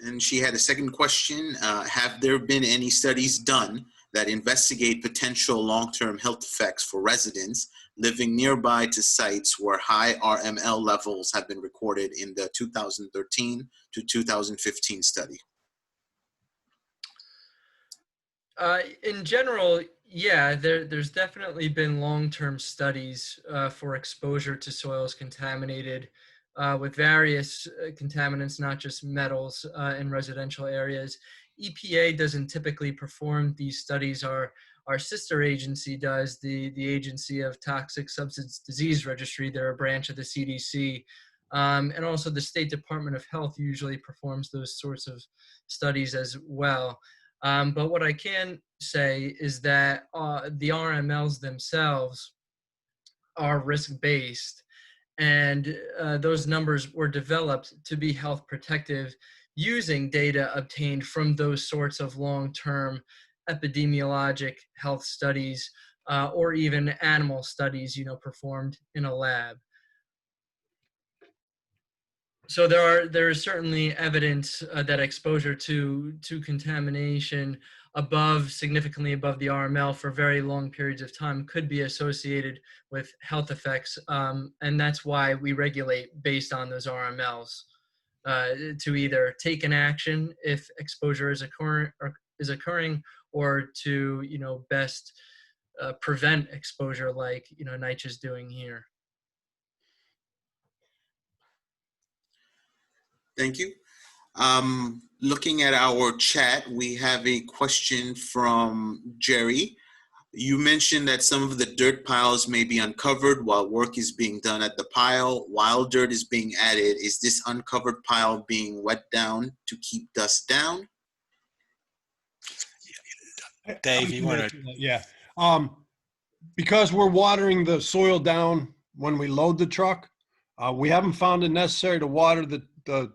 And she had a second question. Have there been any studies done that investigate potential long-term health effects for residents living nearby to sites where high RML levels have been recorded in the 2013 to 2015 study? In general, yeah, there's definitely been long-term studies for exposure to soils contaminated with various contaminants, not just metals, in residential areas. EPA doesn't typically perform these studies. Our sister agency does, the Agency of Toxic Substance Disease Registry. They're a branch of the CDC. And also the State Department of Health usually performs those sorts of studies as well. But what I can say is that the RMLs themselves are risk-based, and those numbers were developed to be health protective using data obtained from those sorts of long-term epidemiologic health studies or even animal studies, performed in a lab. So there is certainly evidence that exposure to contamination significantly above the RML for very long periods of time could be associated with health effects, and that's why we regulate based on those RMLs to either take an action if exposure is occurring, or to best prevent exposure, like NYCHA is doing here. Thank you. Looking at our chat, we have a question from Jerry. You mentioned that some of the dirt piles may be uncovered while work is being done at the pile. While dirt is being added, is this uncovered pile being wet down to keep dust down? Dave, you want to? Yeah. Because we're watering the soil down when we load the truck, we haven't found it necessary to water the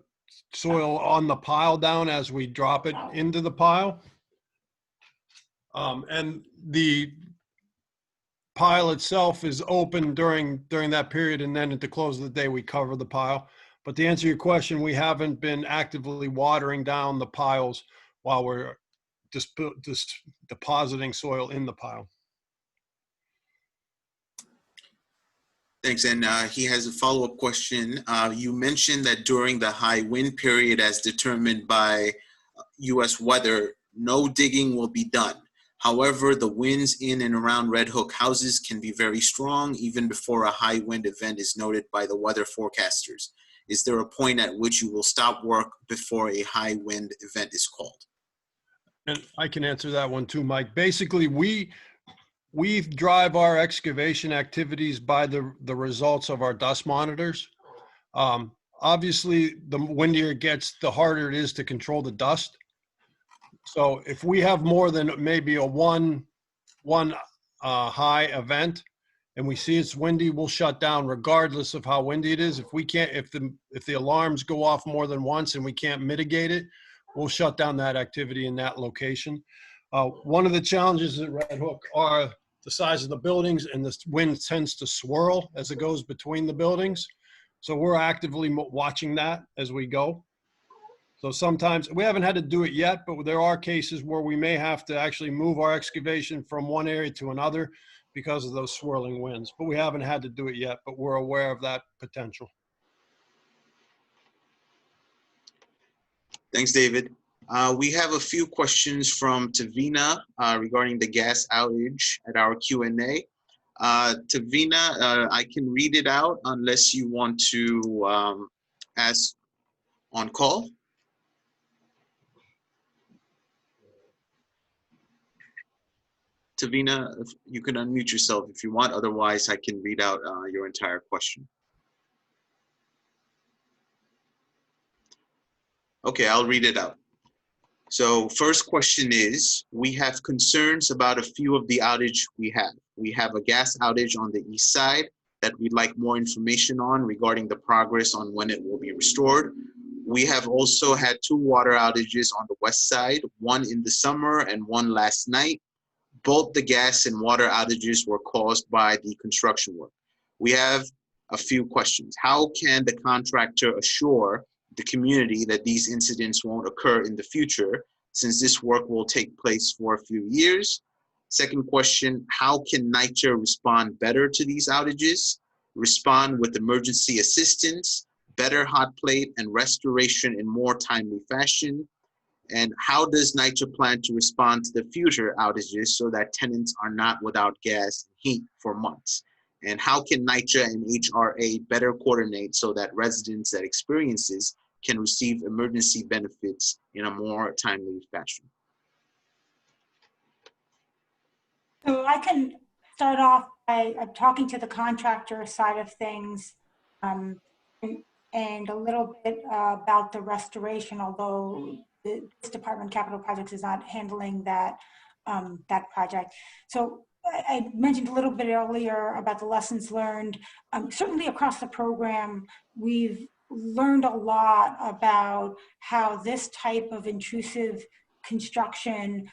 soil on the pile down as we drop it into the pile. And the pile itself is open during that period, and then at the close of the day, we cover the pile. But to answer your question, we haven't been actively watering down the piles while we're just depositing soil in the pile. Thanks. And he has a follow-up question. You mentioned that during the high wind period as determined by U.S. weather, no digging will be done. However, the winds in and around Red Hook houses can be very strong even before a high wind event is noted by the weather forecasters. Is there a point at which you will stop work before a high wind event is called? And I can answer that one too, Mike. Basically, we drive our excavation activities by the results of our dust monitors. Obviously, the windier it gets, the harder it is to control the dust. So if we have more than maybe a one high event and we see it's windy, we'll shut down regardless of how windy it is. If we can't, if the alarms go off more than once and we can't mitigate it, we'll shut down that activity in that location. One of the challenges at Red Hook are the size of the buildings, and the wind tends to swirl as it goes between the buildings. So we're actively watching that as we go. So sometimes, we haven't had to do it yet, but there are cases where we may have to actually move our excavation from one area to another because of those swirling winds. But we haven't had to do it yet, but we're aware of that potential. Thanks, David. We have a few questions from Tavina regarding the gas outage at our Q&A. Tavina, I can read it out unless you want to ask on call. Tavina, you can unmute yourself if you want. Otherwise, I can read out your entire question. Okay, I'll read it out. So first question is, we have concerns about a few of the outage we have. We have a gas outage on the east side that we'd like more information on regarding the progress on when it will be restored. We have also had 2 water outages on the west side, one in the summer and one last night. Both the gas and water outages were caused by the construction work. We have a few questions. How can the contractor assure the community that these incidents won't occur in the future, since this work will take place for a few years? Second question, how can NYCHA respond better to these outages, respond with emergency assistance, better hot plate and restoration in more timely fashion? And how does NYCHA plan to respond to the future outages so that tenants are not without gas and heat for months? And how can NYCHA and HRA better coordinate so that residents that experience this can receive emergency benefits in a more timely fashion? So I can start off by talking to the contractor side of things and a little bit about the restoration, although this department, Capital Projects, is not handling that, that project. So I mentioned a little bit earlier about the lessons learned. Certainly across the program, we've learned a lot about how this type of intrusive construction,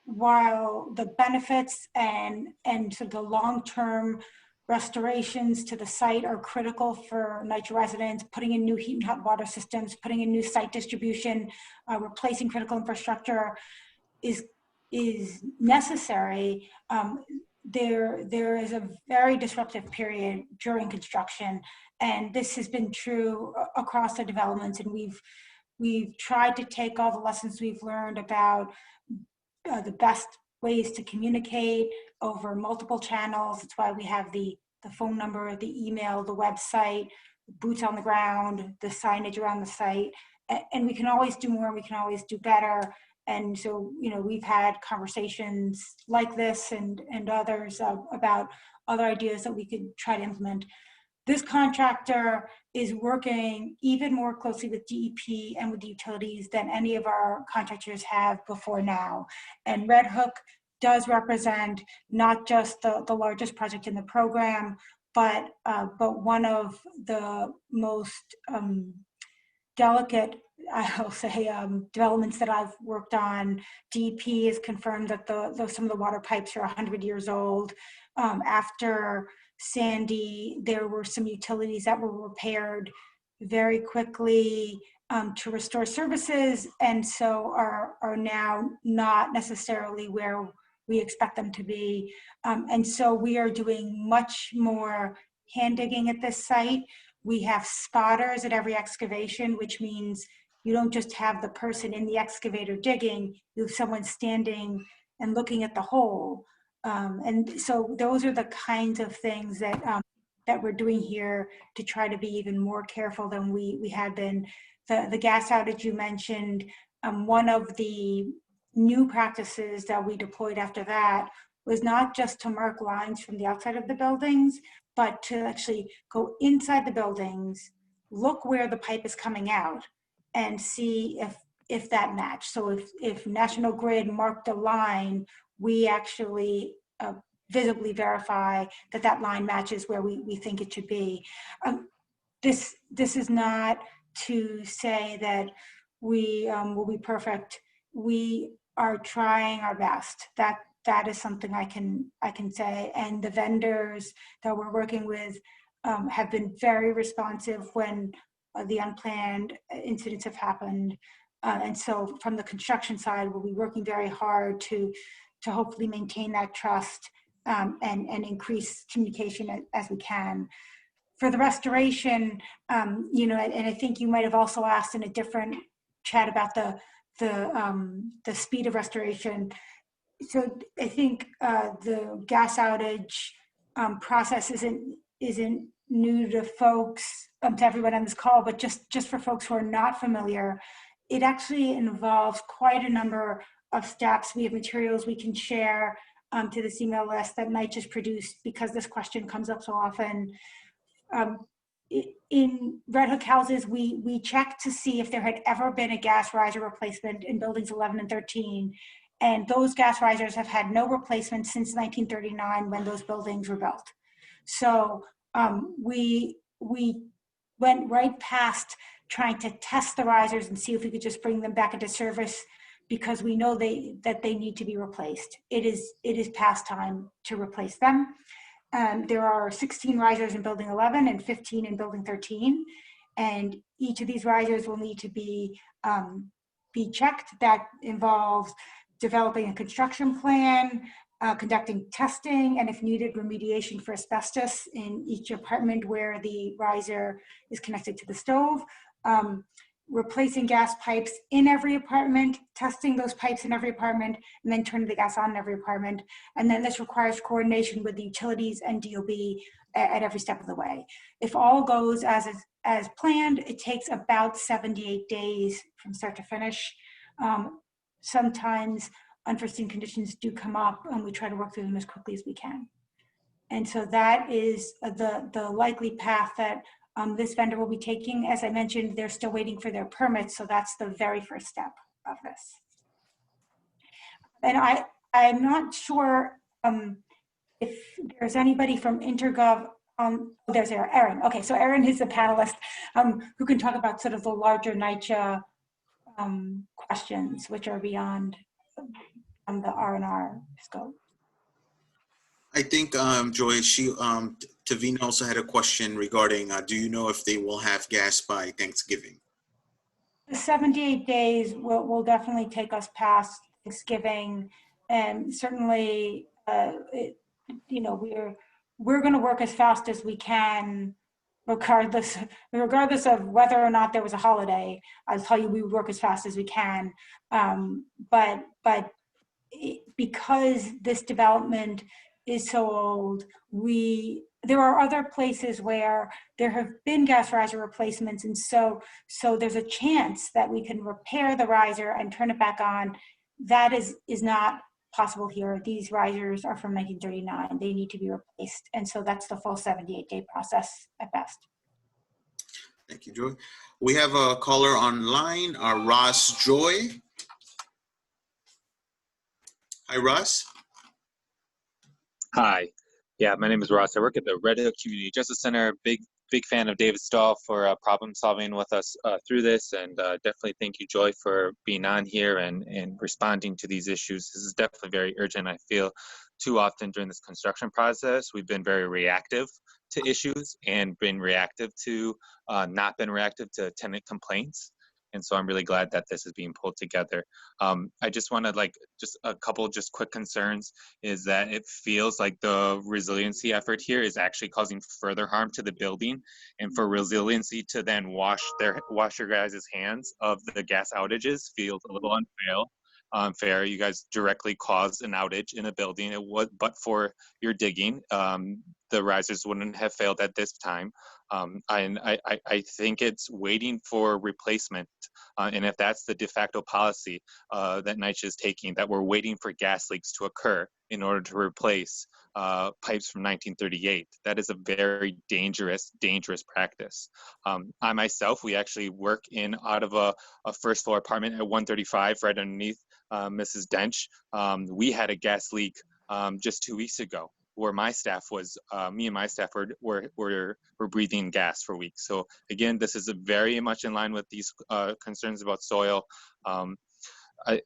while the benefits and sort of the long-term restorations to the site are critical for NYCHA residents, putting in new heat and hot water systems, putting in new site distribution, replacing critical infrastructure is necessary. There is a very disruptive period during construction, and this has been true across the developments, and we've tried to take all the lessons we've learned about the best ways to communicate over multiple channels. That's why we have the phone number, the email, the website, boots on the ground, the signage around the site. And we can always do more, we can always do better. And so, we've had conversations like this and others about other ideas that we could try to implement. This contractor is working even more closely with DEP and with the utilities than any of our contractors have before now. And Red Hook does represent not just the largest project in the program, but one of the most delicate, I'll say, developments that I've worked on. DEP has confirmed that some of the water pipes are 100 years old. After Sandy, there were some utilities that were repaired very quickly to restore services, and so are now not necessarily where we expect them to be. And so we are doing much more hand digging at this site. We have spotters at every excavation, which means you don't just have the person in the excavator digging, you have someone standing and looking at the hole. And so those are the kinds of things that we're doing here to try to be even more careful than we had been. The gas outage you mentioned, one of the new practices that we deployed after that was not just to mark lines from the outside of the buildings, but to actually go inside the buildings, look where the pipe is coming out, and see if that matched. So if National Grid marked a line, we actually visibly verify that line matches where we think it should be. This is not to say that we will be perfect. We are trying our best. That is something I can say. And the vendors that we're working with have been very responsive when the unplanned incidents have happened. And so from the construction side, we'll be working very hard to hopefully maintain that trust and increase communication as we can. For the restoration, and I think you might have also asked in a different chat about the speed of restoration. So I think the gas outage process isn't new to folks, to everyone on this call, but just for folks who are not familiar, it actually involves quite a number of steps. We have materials we can share to this email list that NYCHA's produced because this question comes up so often. In Red Hook houses, we checked to see if there had ever been a gas riser replacement in buildings 11 and 13. And those gas risers have had no replacement since 1939 when those buildings were built. So we went right past trying to test the risers and see if we could just bring them back into service because we know that they need to be replaced. It is past time to replace them. There are 16 risers in building 11 and 15 in building 13. And each of these risers will need to be checked. That involves developing a construction plan, conducting testing, and if needed, remediation for asbestos in each apartment where the riser is connected to the stove. Replacing gas pipes in every apartment, testing those pipes in every apartment, and then turning the gas on in every apartment. And then this requires coordination with the utilities and DOB at every step of the way. If all goes as planned, it takes about 78 days from start to finish. Sometimes unforeseen conditions do come up and we try to work through them as quickly as we can. And so that is the likely path that this vendor will be taking. As I mentioned, they're still waiting for their permits, so that's the very first step of this. And I'm not sure if there's anybody from Intergov. There's Erin. Okay, so Erin is the panelist who can talk about sort of the larger NYCHA questions, which are beyond the R&R scope. I think, Joy, Tavina also had a question regarding, do you know if they will have gas by Thanksgiving? The 78 days will definitely take us past Thanksgiving, and certainly, we're going to work as fast as we can, regardless of whether or not there was a holiday. I'll tell you, we work as fast as we can, but because this development is so old, we there are other places where there have been gas riser replacements, and so there's a chance that we can repair the riser and turn it back on. That is not possible here. These risers are from 1939. They need to be replaced, and so that's the full 78-day process at best. Thank you, Joy. We have a caller online, Ross Joy. Hi, Ross. Hi. Yeah, my name is Ross. I work at the Red Hook Community Justice Center. Big fan of David Stahl for problem solving with us through this, and definitely thank you, Joy, for being on here and responding to these issues. This is definitely very urgent. I feel too often during this construction process, we've been very reactive to issues and been reactive to, not been reactive to tenant complaints. And so I'm really glad that this is being pulled together. I just want to just a couple just quick concerns is that it feels like the resiliency effort here is actually causing further harm to the building, and for resiliency to then wash your guys' hands of the gas outages feels a little unfair. You guys directly caused an outage in a building. It was, but for your digging, the risers wouldn't have failed at this time. I think it's waiting for replacement. And if that's the de facto policy that NYCHA is taking, that we're waiting for gas leaks to occur in order to replace pipes from 1938, that is a very dangerous practice. I myself, we actually work out of a first floor apartment at 135 right underneath Mrs. Dench. We had a gas leak just 2 weeks ago, where my staff was, me and my staff were breathing gas for weeks. So again, this is very much in line with these concerns about soil.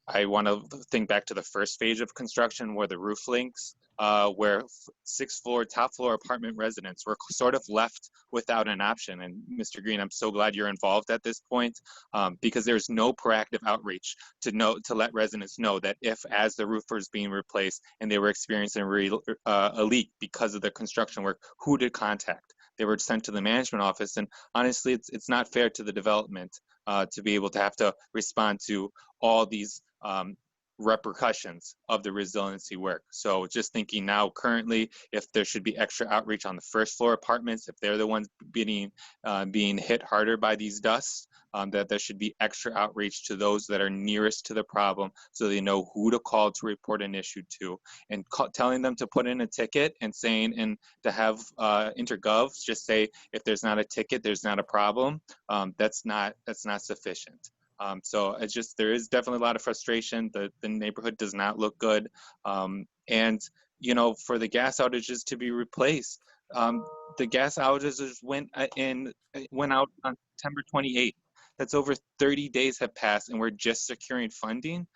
I want to think back to the first phase of construction where the roof links, where top floor apartment residents were sort of left without an option. And Mr. Green, I'm so glad you're involved at this point, because there's no proactive outreach to let residents know that as the roof was being replaced and they were experiencing a leak because of the construction work, who to contact. They were sent to the management office, and honestly, it's not fair to the development to be able to have to respond to all these repercussions of the resiliency work. So just thinking now currently, if there should be extra outreach on the first floor apartments, if they're the ones being hit harder by these dusts, that there should be extra outreach to those that are nearest to the problem so they know who to call to report an issue to, and telling them to put in a ticket and to have intergovs just say, if there's not a ticket, there's not a problem. That's not sufficient. So there is definitely a lot of frustration. The neighborhood does not look good. And, for the gas outages to be replaced, the gas outages went out on September 28th. That's over 30 days have passed and we're just securing funding.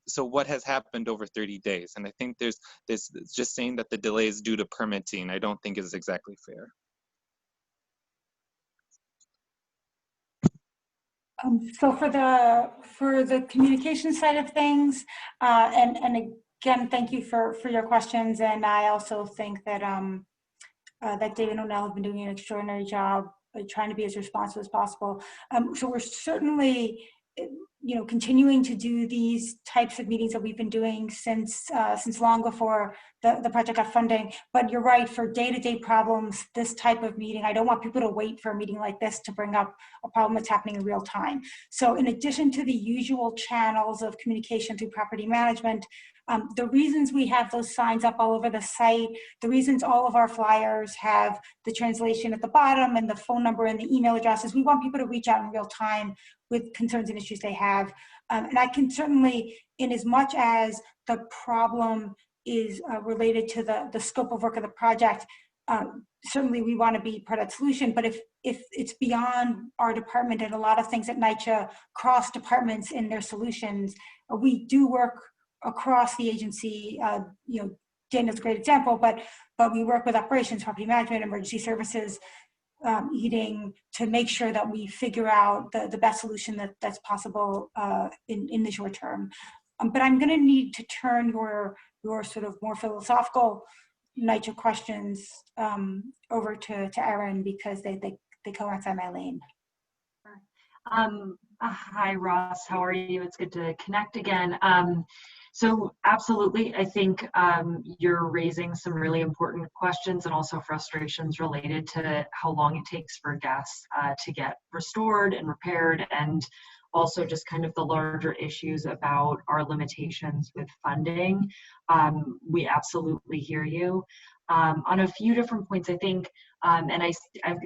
So what has happened over 30 days? And I think there's just saying that the delay is due to permitting, I don't think is exactly fair. So for the communication side of things, and again, thank you for your questions. And I also think that that David and O'Neill have been doing an extraordinary job trying to be as responsive as possible. So we're certainly, continuing to do these types of meetings that we've been doing since long before the project got funding. But you're right, for day-to-day problems, this type of meeting, I don't want people to wait for a meeting like this to bring up a problem that's happening in real time. So in addition to the usual channels of communication through property management, the reasons we have those signs up all over the site, the reasons all of our flyers have the translation at the bottom and the phone number and the email addresses, we want people to reach out in real time with concerns and issues they have. And I can certainly, in as much as the problem is related to the scope of work of the project, certainly we want to be part of that solution. But if it's beyond our department, and a lot of things at NYCHA cross departments in their solutions, we do work across the agency. Daniel's a great example, but we work with operations, property management, emergency services, heating, to make sure that we figure out the best solution that's possible in the short term. But I'm going to need to turn your sort of more philosophical NYCHA questions over to Erin, because they go outside my lane. Hi, Ross. How are you? It's good to connect again. So absolutely, I think you're raising some really important questions and also frustrations related to how long it takes for gas to get restored and repaired, and also just kind of the larger issues about our limitations with funding. We absolutely hear you. On a few different points, I think, and I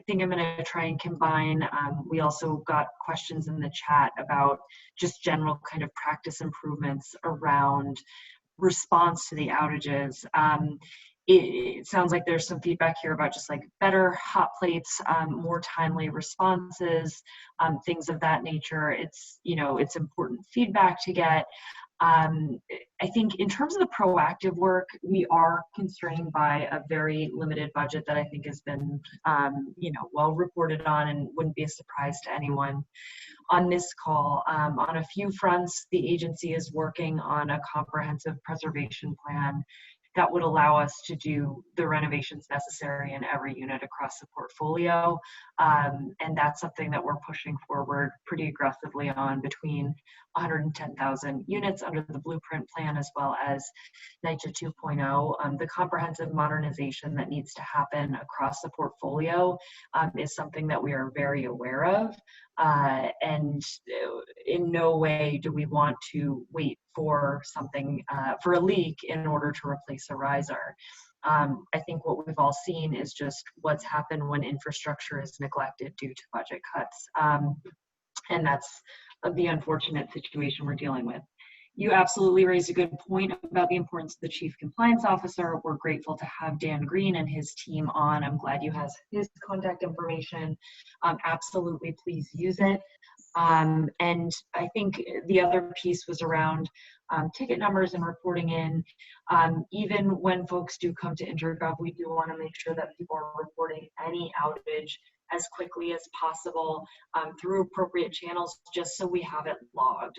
think I'm going to try and combine, we also got questions in the chat about just general kind of practice improvements around response to the outages. It sounds like there's some feedback here about just like better hot plates, more timely responses, things of that nature. It's, you know, it's important feedback to get. I think in terms of the proactive work, we are constrained by a very limited budget that I think has been, you know, well reported on and wouldn't be a surprise to anyone on this call. On a few fronts, the agency is working on a comprehensive preservation plan that would allow us to do the renovations necessary in every unit across the portfolio. And that's something that we're pushing forward pretty aggressively on, between 110,000 units under the blueprint plan, as well as NYCHA 2.0. The comprehensive modernization that needs to happen across the portfolio is something that we are very aware of. And in no way do we want to wait for something, for a leak in order to replace a riser. I think what we've all seen is just what's happened when infrastructure is neglected due to budget cuts. And that's the unfortunate situation we're dealing with. You absolutely raised a good point about the importance of the Chief Compliance Officer. We're grateful to have Dan Green and his team on. I'm glad you have his contact information. Absolutely, please use it. And I think the other piece was around ticket numbers and reporting in. Even when folks do come to InterGov, we do want to make sure that people are reporting any outage as quickly as possible through appropriate channels, just so we have it logged.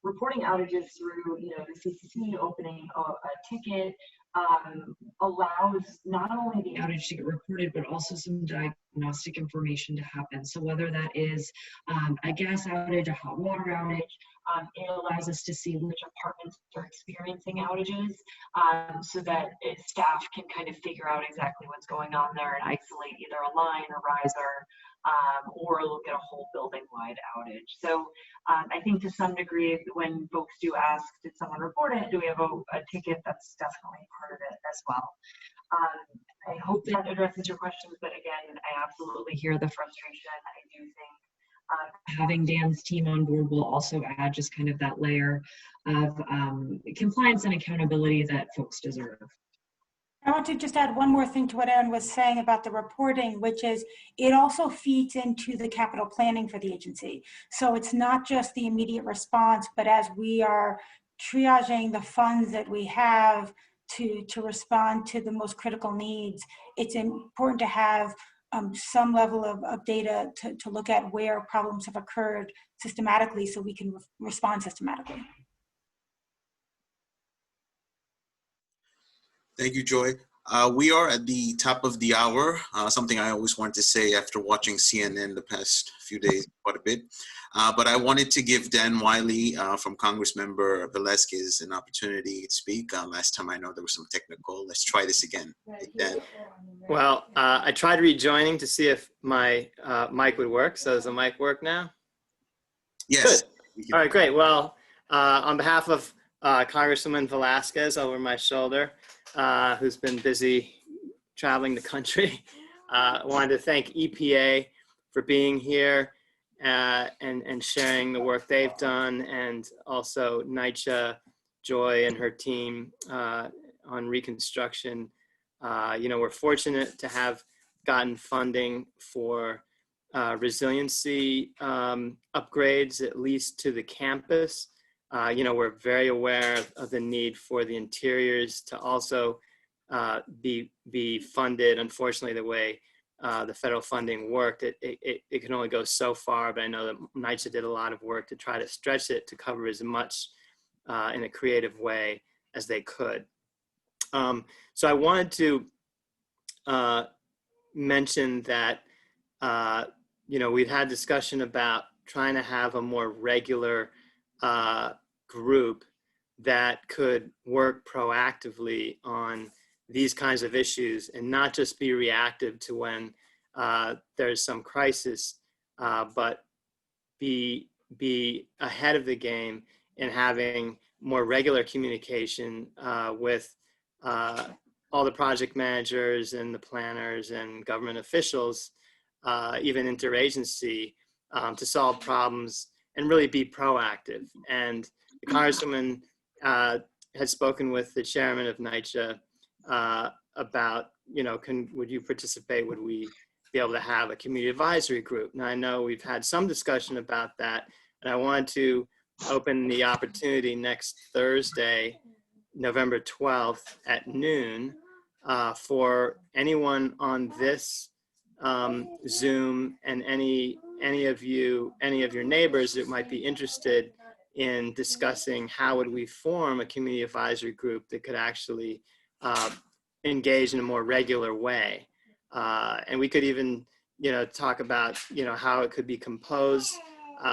Reporting outages through, you know, the CCC, opening a ticket, allows not only the outage to get reported, but also some diagnostic information to happen. So whether that is a gas outage, a hot water outage, it allows us to see which apartments are experiencing outages, so that staff can kind of figure out exactly what's going on there and isolate either a line, a riser, or look at a whole building-wide outage. So I think to some degree, when folks do ask, did someone report it? Do we have a ticket? That's definitely part of it as well. I hope that addresses your questions, but again, I absolutely hear the frustration. I do think having Dan's team on board will also add just kind of that layer of compliance and accountability that folks deserve. I want to just add one more thing to what Erin was saying about the reporting, which is it also feeds into the capital planning for the agency. So it's not just the immediate response, but as we are triaging the funds that we have to respond to the most critical needs, it's important to have some level of data to look at where problems have occurred systematically so we can respond systematically. Thank you, Joy. We are at the top of the hour, something I always want to say after watching CNN the past few days quite a bit. But I wanted to give Dan Wiley from Congressmember Velazquez an opportunity to speak. Last time I know there was some technical. Let's try this again. Dan. Well, I tried rejoining to see if my mic would work. So does the mic work now? Yes. Good. All right, great. Well, on behalf of Congresswoman Velazquez over my shoulder, who's been busy traveling the country, I wanted to thank EPA for being here and sharing the work they've done, and also NYCHA, Joy and her team on reconstruction. You know, we're fortunate to have gotten funding for resiliency upgrades, at least to the campus. You know, we're very aware of the need for the interiors to also be funded. Unfortunately, the way the federal funding worked, it can only go so far, but I know that NYCHA did a lot of work to try to stretch it to cover as much in a creative way as they could. So I wanted to mention that, you know, we've had discussion about trying to have a more regular group that could work proactively on these kinds of issues and not just be reactive to when there's some crisis, but be ahead of the game in having more regular communication with all the project managers and the planners and government officials, even interagency, to solve problems and really be proactive. And the Congresswoman had spoken with the chairman of NYCHA about, would you participate? Would we be able to have a community advisory group? Now, I know we've had some discussion about that, and I wanted to open the opportunity next Thursday, November 12th at noon, for anyone on this Zoom and any of your neighbors that might be interested in discussing how would we form a community advisory group that could actually engage in a more regular way. And we could even, talk about, how it could be composed.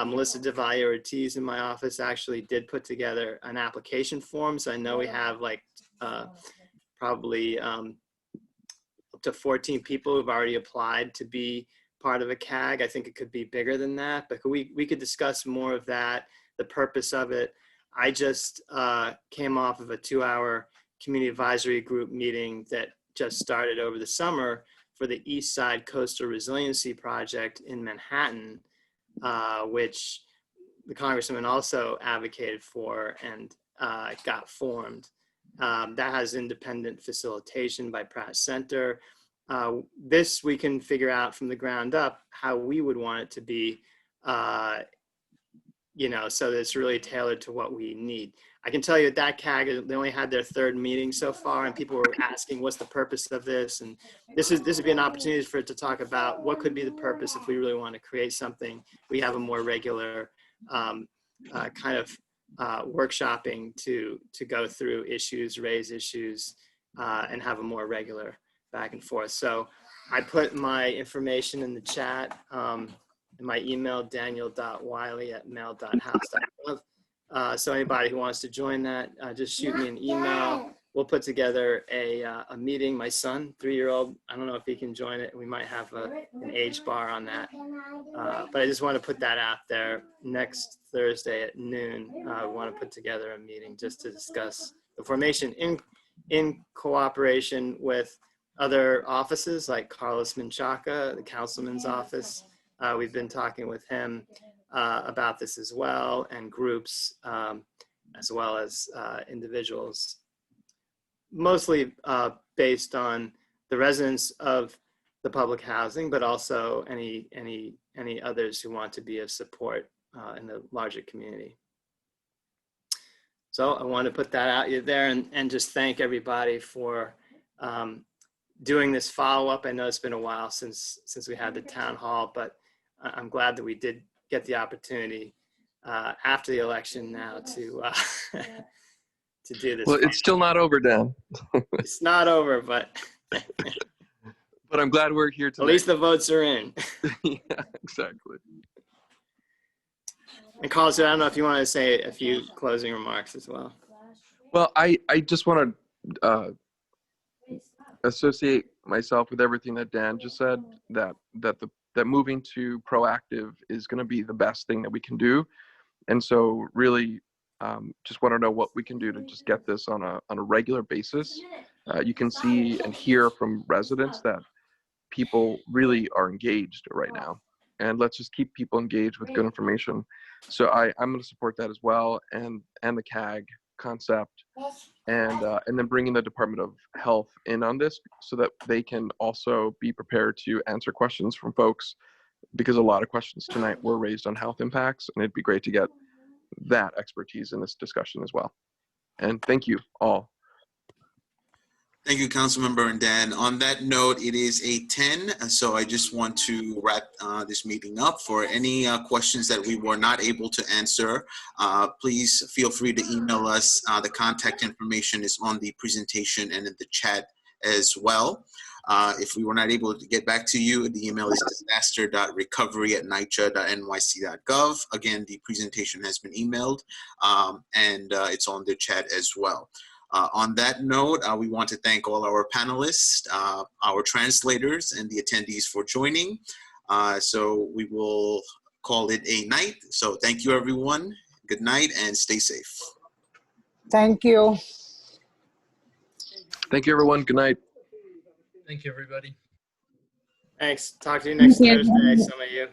Melissa DeValle-Ortiz in my office actually did put together an application form. So I know we have probably up to 14 people who've already applied to be part of a CAG. I think it could be bigger than that, but we could discuss more of that, the purpose of it. I just came off of a 2-hour community advisory group meeting that just started over the summer for the East Side Coastal Resiliency Project in Manhattan, which the Congressman also advocated for and got formed. That has independent facilitation by Pratt Center. This we can figure out from the ground up how we would want it to be, so that it's really tailored to what we need. I can tell you at that CAG, they only had their 3rd meeting so far, and people were asking, what's the purpose of this? And this would be an opportunity for it to talk about what could be the purpose if we really want to create something. We have a more regular kind of workshopping to go through issues, raise issues, and have a more regular back and forth. So I put my information in the chat, in my email, daniel.wiley@mail.house.gov. So anybody who wants to join that, just shoot me an email. We'll put together a meeting. My son, 3-year-old, I don't know if he can join it. We might have an age bar on that. But I just want to put that out there. Next Thursday at noon, we want to put together a meeting just to discuss the formation in cooperation with other offices like Carlos Menchaca, the councilman's office. We've been talking with him about this as well, and groups as well as individuals, mostly based on the residents of the public housing, but also any others who want to be of support in the larger community. So I want to put that out there and just thank everybody for doing this follow-up. I know it's been a while since we had the town hall, but I'm glad that we did get the opportunity after the election now to do this. Well, it's still not over, Dan. It's not over, but but I'm glad we're here tonight. At least the votes are in. Yeah, exactly. And Carlos, I don't know if you want to say a few closing remarks as well. Well, I just want to associate myself with everything that Dan just said, that moving to proactive is going to be the best thing that we can do. And so really just want to know what we can do to just get this on a regular basis. You can see and hear from residents that people really are engaged right now. And let's just keep people engaged with good information. So I'm going to support that as well, and the CAG concept, and then bringing the Department of Health in on this so that they can also be prepared to answer questions from folks, because a lot of questions tonight were raised on health impacts, and it'd be great to get that expertise in this discussion as well. And thank you all. Thank you, Councilmember and Dan. On that note, it is 8:10, so I just want to wrap this meeting up. For any questions that we were not able to answer, please feel free to email us. The contact information is on the presentation and in the chat as well. If we were not able to get back to you, the email is disaster.recovery@NYCHA.gov. Again, the presentation has been emailed, and it's on the chat as well. On that note, we want to thank all our panelists, our translators, and the attendees for joining. So we will call it a night. So thank you, everyone. Good night and stay safe. Thank you. Thank you, everyone. Good night. Thank you, everybody. Thanks. Talk to you next Thursday, some of you.